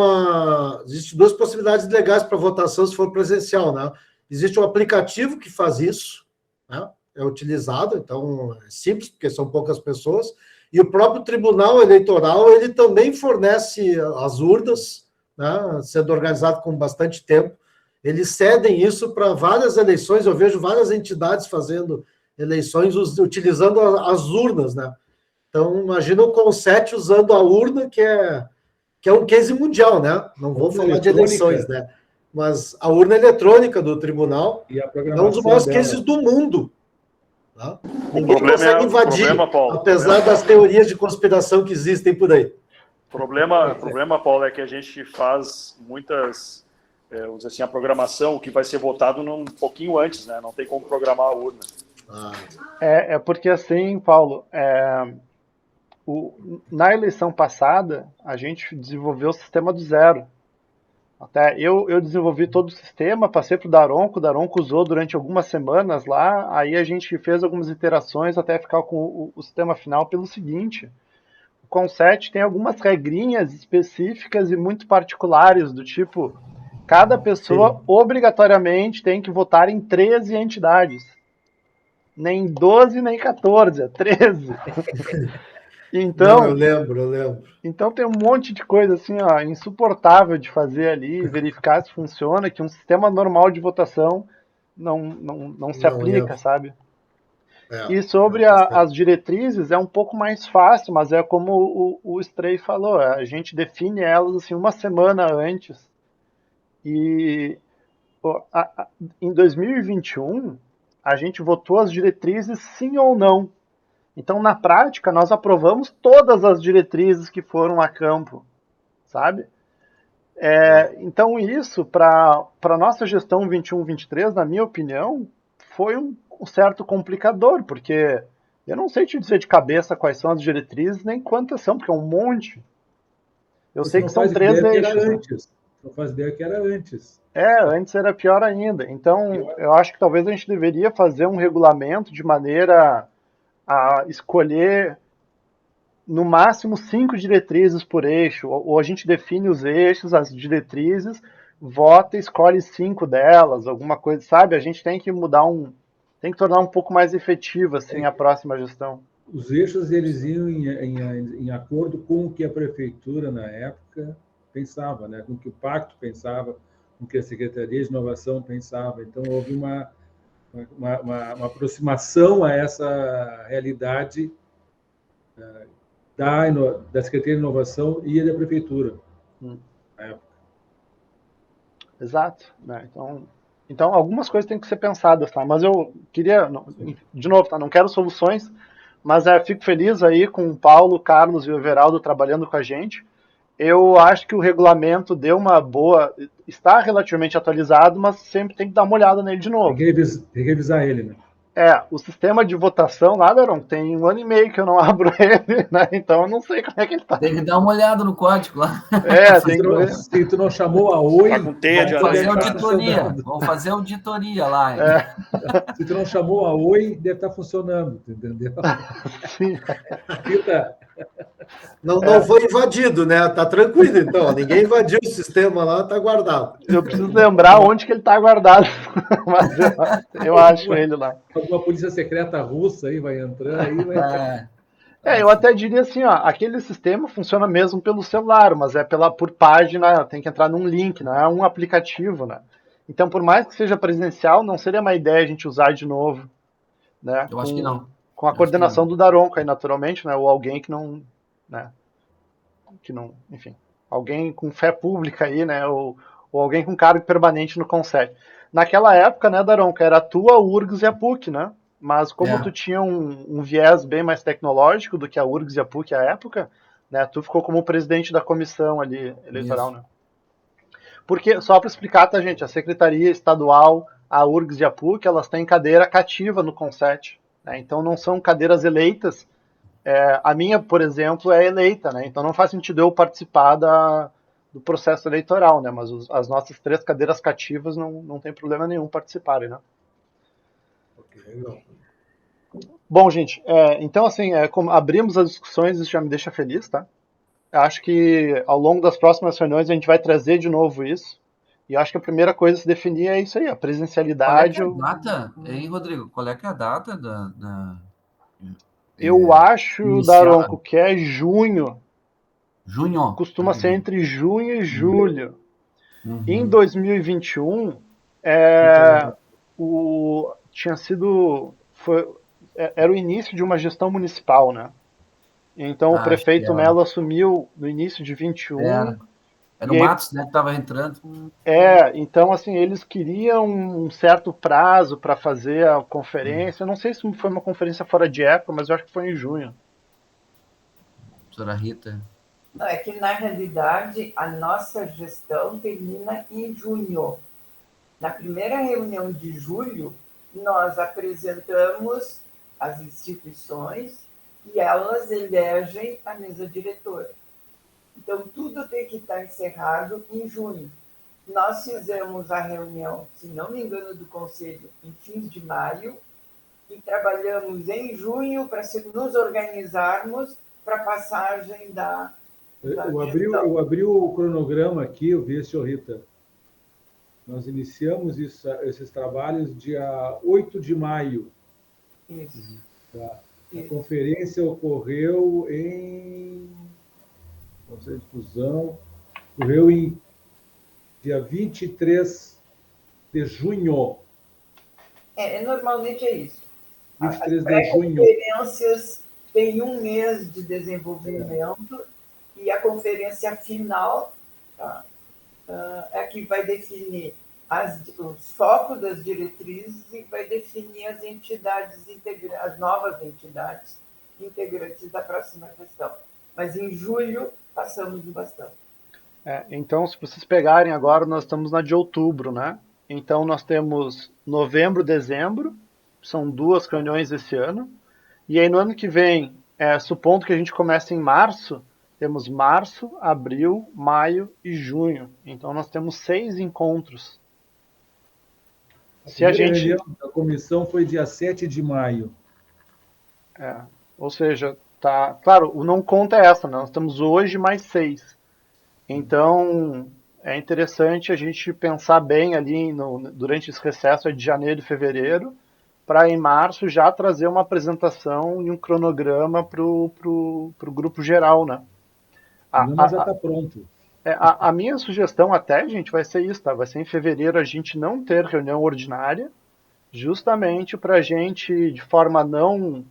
duas possibilidades legais para votação se for presencial, né? Existe um aplicativo que faz isso, né? É utilizado, então é simples, porque são poucas pessoas, e o próprio Tribunal Eleitoral, ele também fornece as urnas, né? Sendo organizado com bastante tempo. Eles cedem isso para várias eleições, eu vejo várias entidades fazendo eleições utilizando as urnas, né? Então, imagina o Conset usando a urna, que é um case mundial, né? Não vou falar de eleições, né? Mas a urna eletrônica do tribunal é um dos maiores cases do mundo. Tá? Ninguém consegue invadir, apesar das teorias de conspiração que existem por aí. O problema, Paulo, é que a gente faz muitas, vamos dizer assim, a programação, que vai ser votado um pouquinho antes, né? Não tem como programar a urna. Porque assim, Paulo, na eleição passada, a gente desenvolveu o sistema do zero. Até eu desenvolvi todo o sistema, passei para o Daronco usou durante algumas semanas lá, aí a gente fez algumas iterações até ficar com o sistema final pelo seguinte: Conset tem algumas regrinhas específicas e muito particulares, do tipo, cada pessoa obrigatoriamente tem que votar em 13 entidades. Nem 12, nem 14, é 13. Não, eu lembro. Então tem um monte de coisa assim, ó, insuportável de fazer ali, verificar se funciona, que um sistema normal de votação não se aplica, sabe? E sobre as diretrizes é um pouco mais fácil, mas é como o Stray falou, a gente define elas assim uma semana antes. E em 2021 a gente votou as diretrizes sim ou não. Então, na prática, nós aprovamos todas as diretrizes que foram a campo, sabe? Então, isso, para a nossa gestão 21-23, na minha opinião, foi um certo complicador, porque eu não sei te dizer de cabeça quais são as diretrizes, nem quantas são, porque é um monte. Eu sei que são 3 eixos. Não faz ideia que era antes. Antes era pior ainda. Então, eu acho que talvez a gente deveria fazer um regulamento de maneira a escolher no máximo 5 diretrizes por eixo, ou a gente define os eixos, as diretrizes, vota e escolhe 5 delas, alguma coisa, sabe? A gente tem que tem que tornar um pouco mais efetiva assim a próxima gestão. Os eixos eles iam em acordo com o que a prefeitura na época pensava, né? Com o que o pacto pensava, com o que a Secretaria de Inovação pensava. Então houve uma aproximação a essa realidade da Secretaria de Inovação e da Prefeitura. Na época. Exato. Né? Então, algumas coisas têm que ser pensadas, tá? Mas eu queria, de novo, tá? Não quero soluções, mas fico feliz aí com o Paulo, Carlos e o Everaldo trabalhando com a gente. Eu acho que o regulamento deu uma boa... Está relativamente atualizado, mas sempre tem que dar uma olhada nele de novo. Tem que revisar ele, né? O sistema de votação lá, Daron, tem 1 ano e meio que eu não abro ele, né? Então eu não sei como é que ele tá. Tem que dar uma olhada no código lá. Tem que ver. Se tu não chamou a Oi... Tá com teia de aranha. Vamos fazer auditoria lá. Se tu não chamou a Oi, deve estar funcionando, entendeu? Sim. Não foi invadido, né? Tá tranquilo, então. Ninguém invadiu o sistema lá, tá guardado. Eu preciso lembrar onde que ele tá guardado. Mas eu acho ele lá. Alguma polícia secreta russa aí vai entrar. Eu até diria assim, ó, aquele sistema funciona mesmo pelo celular, mas por página, tem que entrar num link, não é um aplicativo, né? Então, por mais que seja presencial, não seria uma ideia a gente usar de novo, né? Eu acho que não. Com a coordenação do Daronco aí, naturalmente, né? Ou alguém que não, né? Enfim, alguém com fé pública aí, né? Ou alguém com cargo permanente no Conset. Naquela época, né, Daronco, era a tua, a URGS e a PUC, né? Mas como tu tinha um viés bem mais tecnológico do que a URGS e a PUC à época, né? Tu ficou como presidente da comissão ali eleitoral, né? Porque, só para explicar, tá, gente? A Secretaria Estadual, a URGS e a PUC, elas têm cadeira cativa no Conset, né? Então não são cadeiras eleitas. A minha, por exemplo, é eleita, né? Então não faz sentido eu participar do processo eleitoral, né? Mas as nossas 3 cadeiras cativas não tem problema nenhum participarem, né? Bom, gente, então assim, como abrimos as discussões, isso já me deixa feliz, tá? Acho que ao longo das próximas reuniões a gente vai trazer de novo isso. E acho que a primeira coisa a se definir é isso aí, a presencialidade. Qual é a data, hein, Rodrigo? Qual é que é a data da... Eu acho, Daronco, que é junho. Junho? Costuma ser entre junho e julho. Em 2021, tinha sido... era o início de uma gestão municipal, né? Então o prefeito Mello assumiu no início de 21. Era o Matos, né, que estava entrando. Então assim, eles queriam um certo prazo para fazer a conferência. Eu não sei se foi uma conferência fora de época, mas eu acho que foi em junho. Professora Rita. Não, é que na realidade a nossa gestão termina em junho. Na primeira reunião de julho, nós apresentamos as instituições e elas elegem a mesa diretora. Então, tudo tem que estar encerrado em junho. Nós fizemos a reunião, se não me engano, do Conselho em fins de maio e trabalhamos em junho para nos organizarmos para a passagem da Eu abri o cronograma aqui, eu vi, senhor Rita. Nós iniciamos esses trabalhos dia 8 de maio. Isso. Tá? A conferência ocorreu em... Conselho de Fusão. Ocorreu em dia 23 de junho. Normalmente é isso. 23 As de junho. conferências têm um mês de desenvolvimento e a conferência final, tá, é que vai definir os focos das diretrizes e vai definir as entidades as novas entidades integrantes da próxima gestão. Mas em julho passamos do bastão. Então, se vocês pegarem agora, nós estamos na de outubro, né? Então, nós temos novembro, dezembro, são 2 reuniões esse ano. E aí, no ano que vem, supondo que a gente comece em março, temos março, abril, maio e junho. Então, nós temos 6 encontros. A reunião da comissão foi dia 7 de maio. Ou seja, tá... Claro, o não conta é essa, né? Nós temos hoje mais 6. Então, é interessante a gente pensar bem ali durante esse recesso de janeiro e fevereiro, para em março já trazer uma apresentação e um cronograma para o grupo geral, né? Mas já está pronto. A minha sugestão até, gente, vai ser isso, tá? Vai ser em fevereiro a gente não ter reunião ordinária, justamente para a gente, de forma não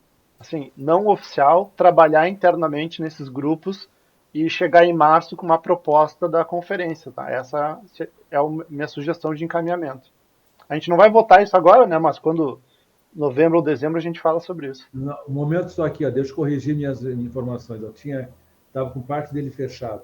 oficial, trabalhar internamente nesses grupos e chegar em março com uma proposta da conferência, tá? Essa é a minha sugestão de encaminhamento. A gente não vai votar isso agora, né? Mas quando novembro ou dezembro a gente fala sobre isso. Um momento só aqui, deixa eu corrigir minhas informações. Eu estava com parte dele fechado.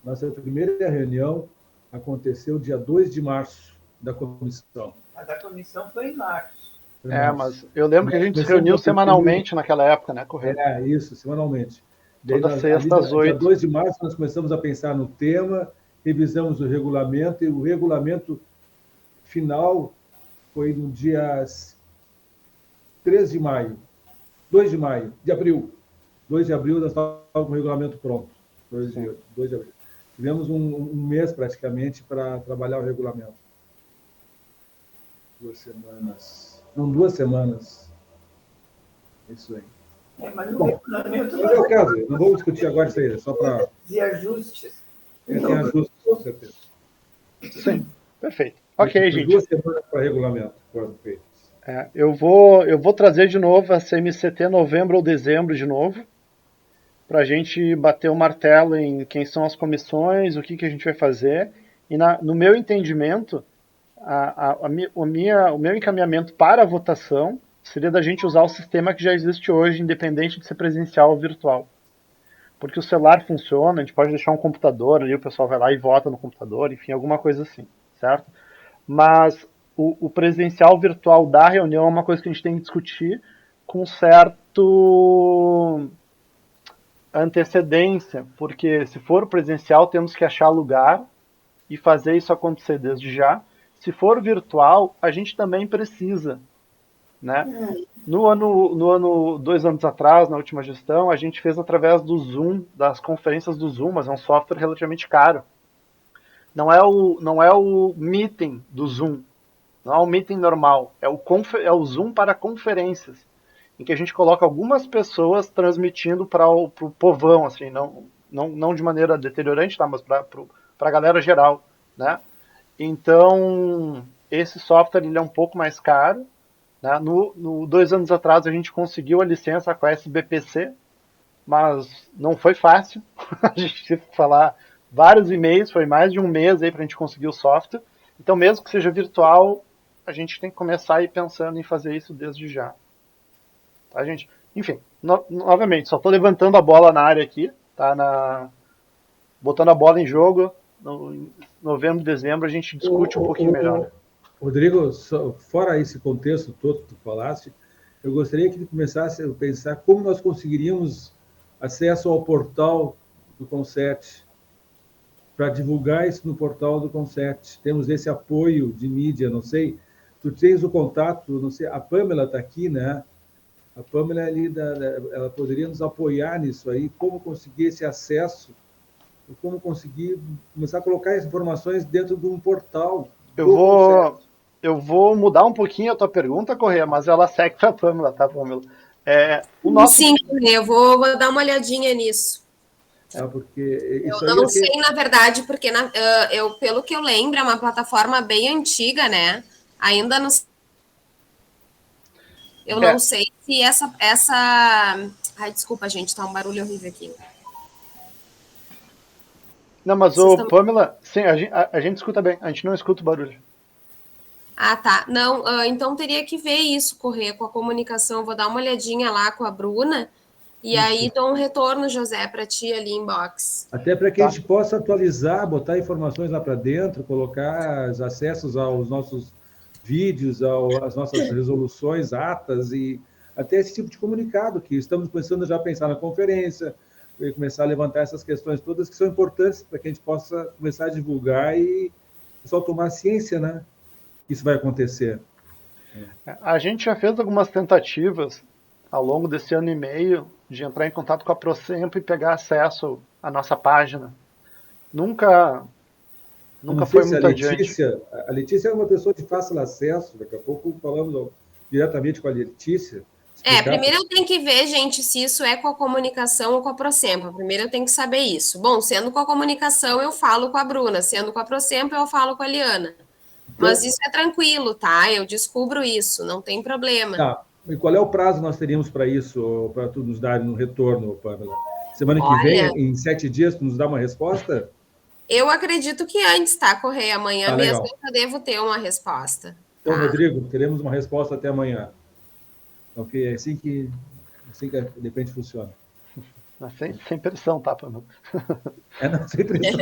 Nossa primeira reunião aconteceu dia 2 de março da comissão. A da comissão foi em março. Mas eu lembro que a gente se reuniu semanalmente naquela época, né? Correto? Isso, semanalmente. Toda sexta às 8. Dia 2 de março nós começamos a pensar no tema, revisamos o regulamento, e o regulamento final foi no dia 3 de maio. 2 de maio, de abril. 2 de abril nós estávamos com o regulamento pronto. 2 de abril. Tivemos um mês praticamente para trabalhar o regulamento. 2 semanas. Não, 2 semanas. Isso aí. Mas no regulamento não é o caso, não vamos discutir agora isso aí, só para... E ajustes. Tem ajustes, com certeza. Sim, perfeito. Ok, gente. 2 semanas para regulamento foram feitas. Eu vou trazer de novo a CMCT novembro ou dezembro de novo, para a gente bater o martelo em quem são as comissões, o que a gente vai fazer. E no meu entendimento, o meu encaminhamento para a votação seria da gente usar o sistema que já existe hoje, independente de ser presencial ou virtual. Porque o celular funciona, a gente pode deixar um computador ali, o pessoal vai lá e vota no computador, enfim, alguma coisa assim, certo? Mas o presencial virtual da reunião é uma coisa que a gente tem que discutir com certo antecedência, porque se for presencial temos que achar lugar e fazer isso acontecer desde já. Se for virtual, a gente também precisa, né? No ano 2 anos atrás, na última gestão, a gente fez através do Zoom, das conferências do Zoom, mas é um software relativamente caro. Não é o meeting do Zoom, não é o meeting normal, é o Zoom para conferências, em que a gente coloca algumas pessoas transmitindo para o povão, assim, não de maneira deteriorante, tá, mas para a galera geral, né? Então, esse software ele é um pouco mais caro, né? No 2 anos atrás a gente conseguiu a licença com a SBPC, mas não foi fácil. A gente teve que falar vários e-mails, foi mais de um mês aí para a gente conseguir o software. Então, mesmo que seja virtual, a gente tem que começar a ir pensando em fazer isso desde já. Tá, gente? Enfim, novamente, só estou levantando a bola na área aqui, tá? Botando a bola em jogo. No novembro, dezembro, a gente discute um pouquinho melhor. Rodrigo, fora esse contexto todo que tu falaste, eu gostaria que tu começasse a pensar como nós conseguiríamos acesso ao portal do Conset, para divulgar isso no portal do Conset. Temos esse apoio de mídia, não sei, tu tens o contato, não sei, a Pamela está aqui, né? A Pâmela ela poderia nos apoiar nisso aí, como conseguir esse acesso, e como conseguir começar a colocar as informações dentro de um portal. Eu vou mudar um pouquinho a tua pergunta, Corrêa, mas ela segue para a Pâmela, tá, Pâmela? Sim, eu vou dar uma olhadinha nisso. Porque isso eu não sei, na verdade, porque pelo que eu lembro, é uma plataforma bem antiga, né? Ainda não. Eu não sei se essa. Ai, desculpa, gente, tá um barulho horrível aqui. Não, mas Pâmela, sim, a gente escuta bem, a gente não escuta o barulho. Ah, tá. Não, então teria que ver isso, correr com a comunicação. Vou dar uma olhadinha lá com a Bruna e aí dou um retorno, José, para ti ali em box. Até para que a gente possa atualizar, botar informações lá para dentro, colocar os acessos aos nossos vídeos, às nossas resoluções, atas e até esse tipo de comunicado, que estamos começando já a pensar na conferência, começar a levantar essas questões todas que são importantes para que a gente possa começar a divulgar e o pessoal tomar ciência, né? Isso vai acontecer. A gente já fez algumas tentativas ao longo desse ano e meio de entrar em contato com a Procemp e pegar acesso à nossa página. Nunca foi muito adiante. A Letícia é uma pessoa de fácil acesso, daqui a pouco falamos diretamente com a Letícia. Primeiro eu tenho que ver, gente, se isso é com a comunicação ou com a Procemp. Primeiro eu tenho que saber isso. Bom, sendo com a comunicação, eu falo com a Bruna. Sendo com a Procemp, eu falo com a Liana. Mas isso é tranquilo, tá? Eu descubro isso, não tem problema. Tá. E qual é o prazo nós teríamos para isso, para tu nos dar um retorno, Pâmela? Semana que vem, em 7 dias, tu nos dá uma resposta? Eu acredito que antes, tá, Correia? Amanhã mesmo eu já devo ter uma resposta. Então, Rodrigo, teremos uma resposta até amanhã. Ok, é assim que de repente funciona. Sem pressão, tá, Pâmela? Não, sem pressão.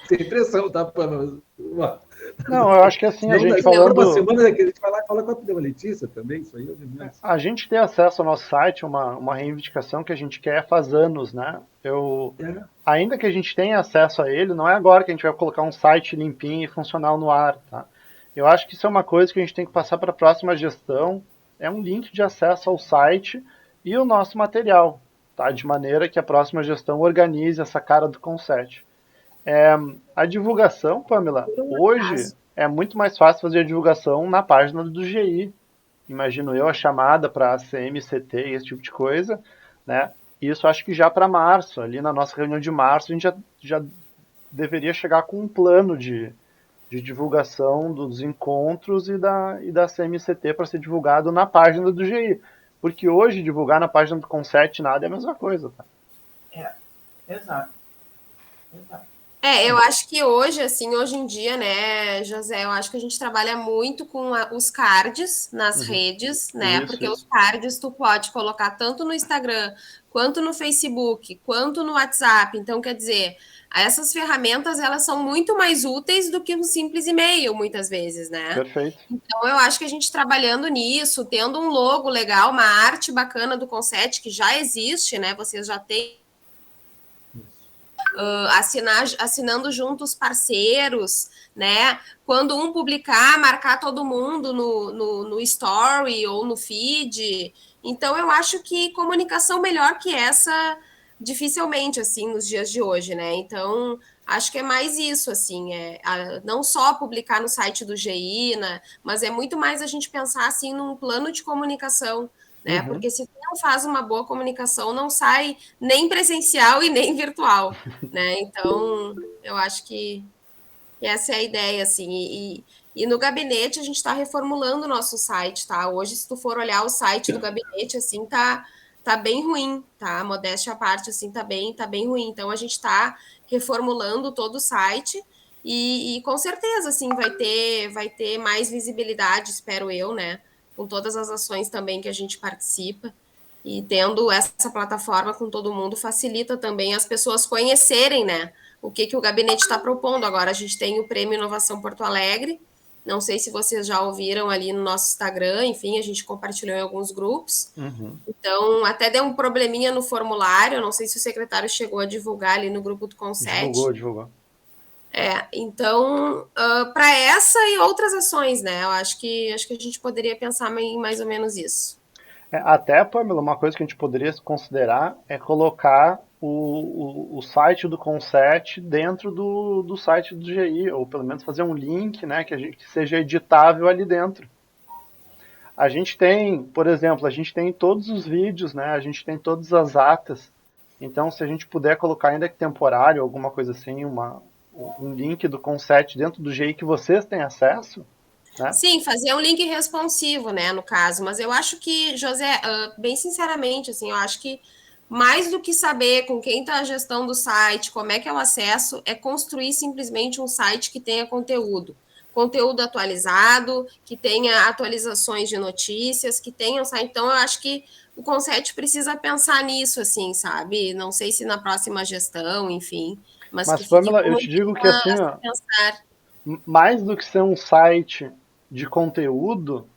Sem pressão, tá, Pâmela? Não, eu acho que assim, a gente falando... Uma semana que a gente vai lá e fala com a Letícia também, isso aí é A gente ter acesso ao nosso site, uma reivindicação que a gente quer faz anos, né? Ainda que a gente tenha acesso a ele, não é agora que a gente vai colocar um site limpinho e funcional no ar, tá? Eu acho que isso é uma coisa que a gente tem que passar para a próxima gestão, é um link de acesso ao site e o nosso material, tá? De maneira que a próxima gestão organize essa cara do Conset. A divulgação, Pâmela, hoje é muito mais fácil fazer a divulgação na página do GI. Imagino eu, a chamada para CMCT e esse tipo de coisa, né? Isso acho que já para março, ali na nossa reunião de março, a gente já deveria chegar com um plano de divulgação dos encontros e da CMCT para ser divulgado na página do GI. Porque hoje divulgar na página do Conset nada é a mesma coisa, tá? Exato. Eu acho que hoje em dia, né, José, eu acho que a gente trabalha muito com os cards nas redes, né, porque os cards tu pode colocar tanto no Instagram, quanto no Facebook, quanto no WhatsApp, então quer dizer, essas ferramentas, elas são muito mais úteis do que um simples e-mail, muitas vezes, né? Perfeito. Então, eu acho que a gente trabalhando nisso, tendo um logo legal, uma arte bacana do Conset, que já existe, né, vocês já têm assinando juntos parceiros, né? Quando um publicar, marcar todo mundo no story ou no feed. Então, eu acho que comunicação melhor que essa, dificilmente, assim, nos dias de hoje, né? Então, acho que é mais isso, assim, não só publicar no site do GI, né? Mas é muito mais a gente pensar, assim, num plano de comunicação, né? Porque se tu não faz uma boa comunicação, não sai nem presencial e nem virtual, né? Então, eu acho que essa é a ideia, assim. E no gabinete a gente está reformulando o nosso site, tá? Hoje, se tu for olhar o site do gabinete, assim, tá bem ruim, tá? Modéstia à parte, assim, tá bem ruim. Então, a gente está reformulando todo o site e com certeza, assim, vai ter mais visibilidade, espero eu, né? Com todas as ações também que a gente participa, e tendo essa plataforma com todo mundo facilita também as pessoas conhecerem, né, o que o gabinete está propondo. Agora a gente tem o Prêmio Inovação Porto Alegre, não sei se vocês já ouviram ali no nosso Instagram, enfim, a gente compartilhou em alguns grupos, então até deu um probleminha no formulário, não sei se o secretário chegou a divulgar ali no grupo do Conset. Divulgou. Então, para essa e outras ações, né? Eu acho que a gente poderia pensar em mais ou menos isso. Até, Pamela, uma coisa que a gente poderia considerar é colocar o site do Conset dentro do site do GI, ou pelo menos fazer um link, né, que seja editável ali dentro. A gente tem, por exemplo, a gente tem todos os vídeos, né, a gente tem todas as atas. Então, se a gente puder colocar ainda que temporário, alguma coisa assim, um link do Conset dentro do GI que vocês têm acesso, né? Sim, fazer um link responsivo, né, no caso. Mas eu acho que, José, bem sinceramente, assim, eu acho que mais do que saber com quem está a gestão do site, como é que é o acesso, é construir simplesmente um site que tenha conteúdo atualizado, que tenha atualizações de notícias, que tenha um site. Então, eu acho que o Conset precisa pensar nisso, assim, sabe? Não sei se na próxima gestão, enfim, mas que Mas, fique Pamela, eu como te digo que tema assim, a se ó, pensar. mais do que ser um site de conteúdo,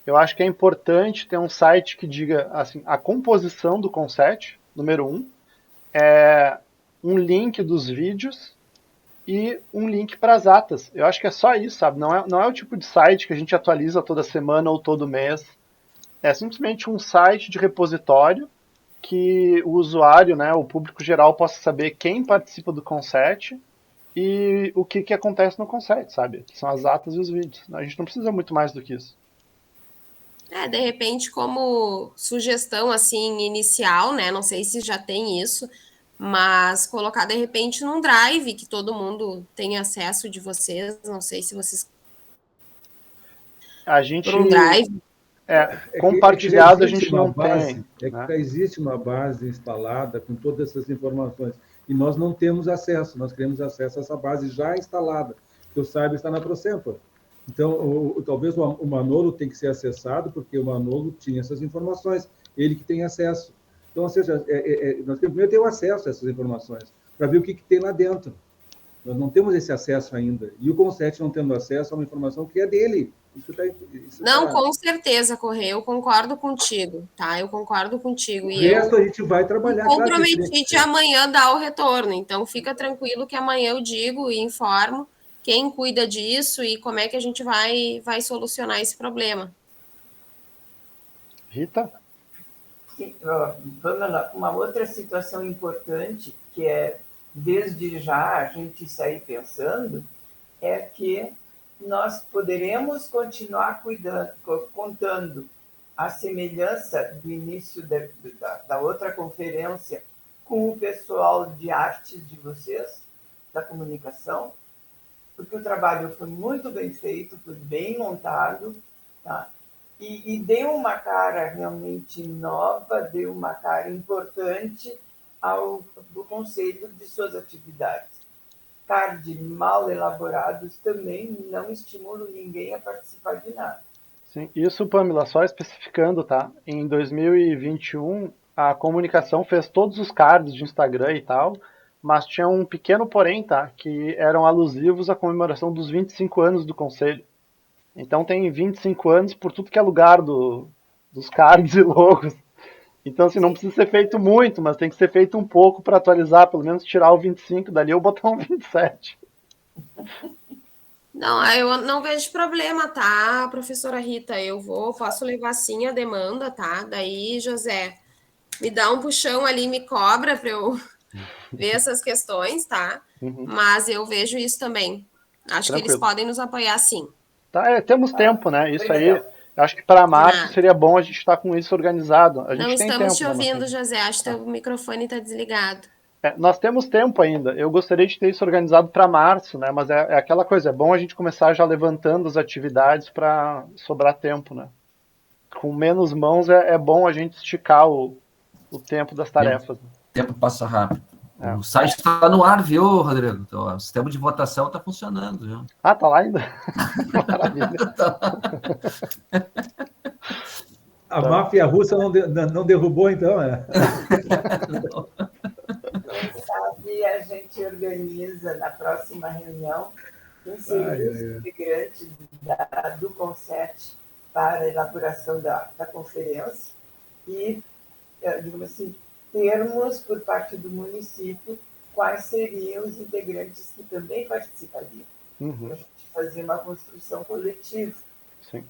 eu acho que é importante ter um site que diga assim, a composição do Conset, número um, um link dos vídeos e um link para as atas. Eu acho que é só isso, sabe? Não é o tipo de site que a gente atualiza toda semana ou todo mês. É simplesmente um site de repositório que o usuário, né, o público geral, possa saber quem participa do Conset e o que acontece no Conset, sabe? Que são as atas e os vídeos. A gente não precisa muito mais do que isso. De repente, como sugestão assim inicial, né? Não sei se já tem isso, mas colocar de repente num drive que todo mundo tem acesso de vocês. Não sei se vocês A por um gente drive. É que já compartilhado a existe gente uma não base, tem, é que né? já existe uma base instalada com todas essas informações. E nós não temos acesso, nós queremos acesso a essa base já instalada, que eu saiba está na Procempor. Então, talvez o Manolo tenha que ser acessado, porque o Manolo tinha essas informações, ele que tem acesso. Então, ou seja, nós temos primeiro ter o acesso a essas informações, para ver o que tem lá dentro. Nós não temos esse acesso ainda. E o Conset não tendo acesso a uma informação que é dele. Não, com certeza, Correia, eu concordo contigo, tá? Eu concordo contigo. O E eu resto a gente vai trabalhar, me claro que a gente tem comprometi que de amanhã dar o retorno. Então, fica tranquilo que amanhã eu digo e informo quem cuida disso e como é que a gente vai solucionar esse problema. Rita? Pamela, uma outra situação importante, que é desde já a gente sair pensando, é que nós poderemos continuar contando a semelhança do início da outra conferência com o pessoal de artes de vocês, da comunicação, porque o trabalho foi muito bem feito, foi bem montado, tá? E deu uma cara realmente nova, deu uma cara importante do Conselho de suas atividades. Card mal elaborados também não estimulam ninguém a participar de nada. Sim, isso, Pamela, só especificando, tá? Em 2021, a comunicação fez todos os cards de Instagram e tal, mas tinha um pequeno porém, tá? Que eram alusivos à comemoração dos 25 anos do Conselho. Então tem 25 anos por tudo que é lugar dos cards e logos. Então, assim, não precisa ser feito muito, mas tem que ser feito um pouco para atualizar, pelo menos tirar o 25 dali ou botar um 27. Não, eu não vejo problema, tá, professora Rita? Posso levar sim a demanda, tá? Daí, José, me dá um puxão ali, me cobra para eu ver essas questões, tá? Uhum. Mas eu vejo isso também. Acho que eles Tranquilo. podem nos apoiar sim. Tá, temos tempo, né? Isso aí, legal. acho que para De março nada. seria bom a gente estar com isso organizado. A Não gente tem estamos tempo, te né, ouvindo, Marcelo? José. Acho que teu microfone está desligado. Nós temos tempo ainda. Eu gostaria de ter isso organizado para março, né? Mas é aquela coisa, é bom a gente começar já levantando as atividades para sobrar tempo, né? Com menos mãos é bom a gente esticar o tempo das tarefas. O tempo passa rápido. É. O site está no ar, viu, Rodrigo? Então, o sistema de votação está funcionando, viu? Ah, tá lá ainda? Maravilha. A máfia russa não derrubou, então? Quem sabe a gente organiza na próxima reunião inserir os integrantes do Conset para a elaboração da conferência e, digamos assim, termos por parte do município quais seriam os integrantes que também participariam. Para a gente fazer uma construção coletiva. Sim.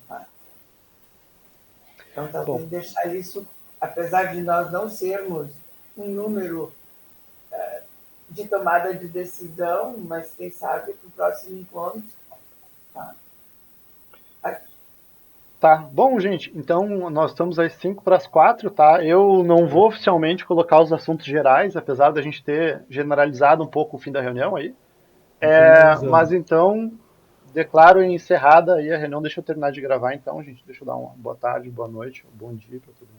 Então, talvez deixar isso, apesar de nós não sermos um número de tomada de decisão, mas quem sabe para o próximo encontro. Tá, bom, gente, então nós estamos às 5:45, tá? Eu não vou oficialmente colocar os assuntos gerais, apesar da gente ter generalizado um pouco o fim da reunião aí. Mas então, declaro encerrada aí a reunião. Deixa eu terminar de gravar então, gente. Deixa eu dar uma boa tarde, boa noite, bom dia para todo mundo.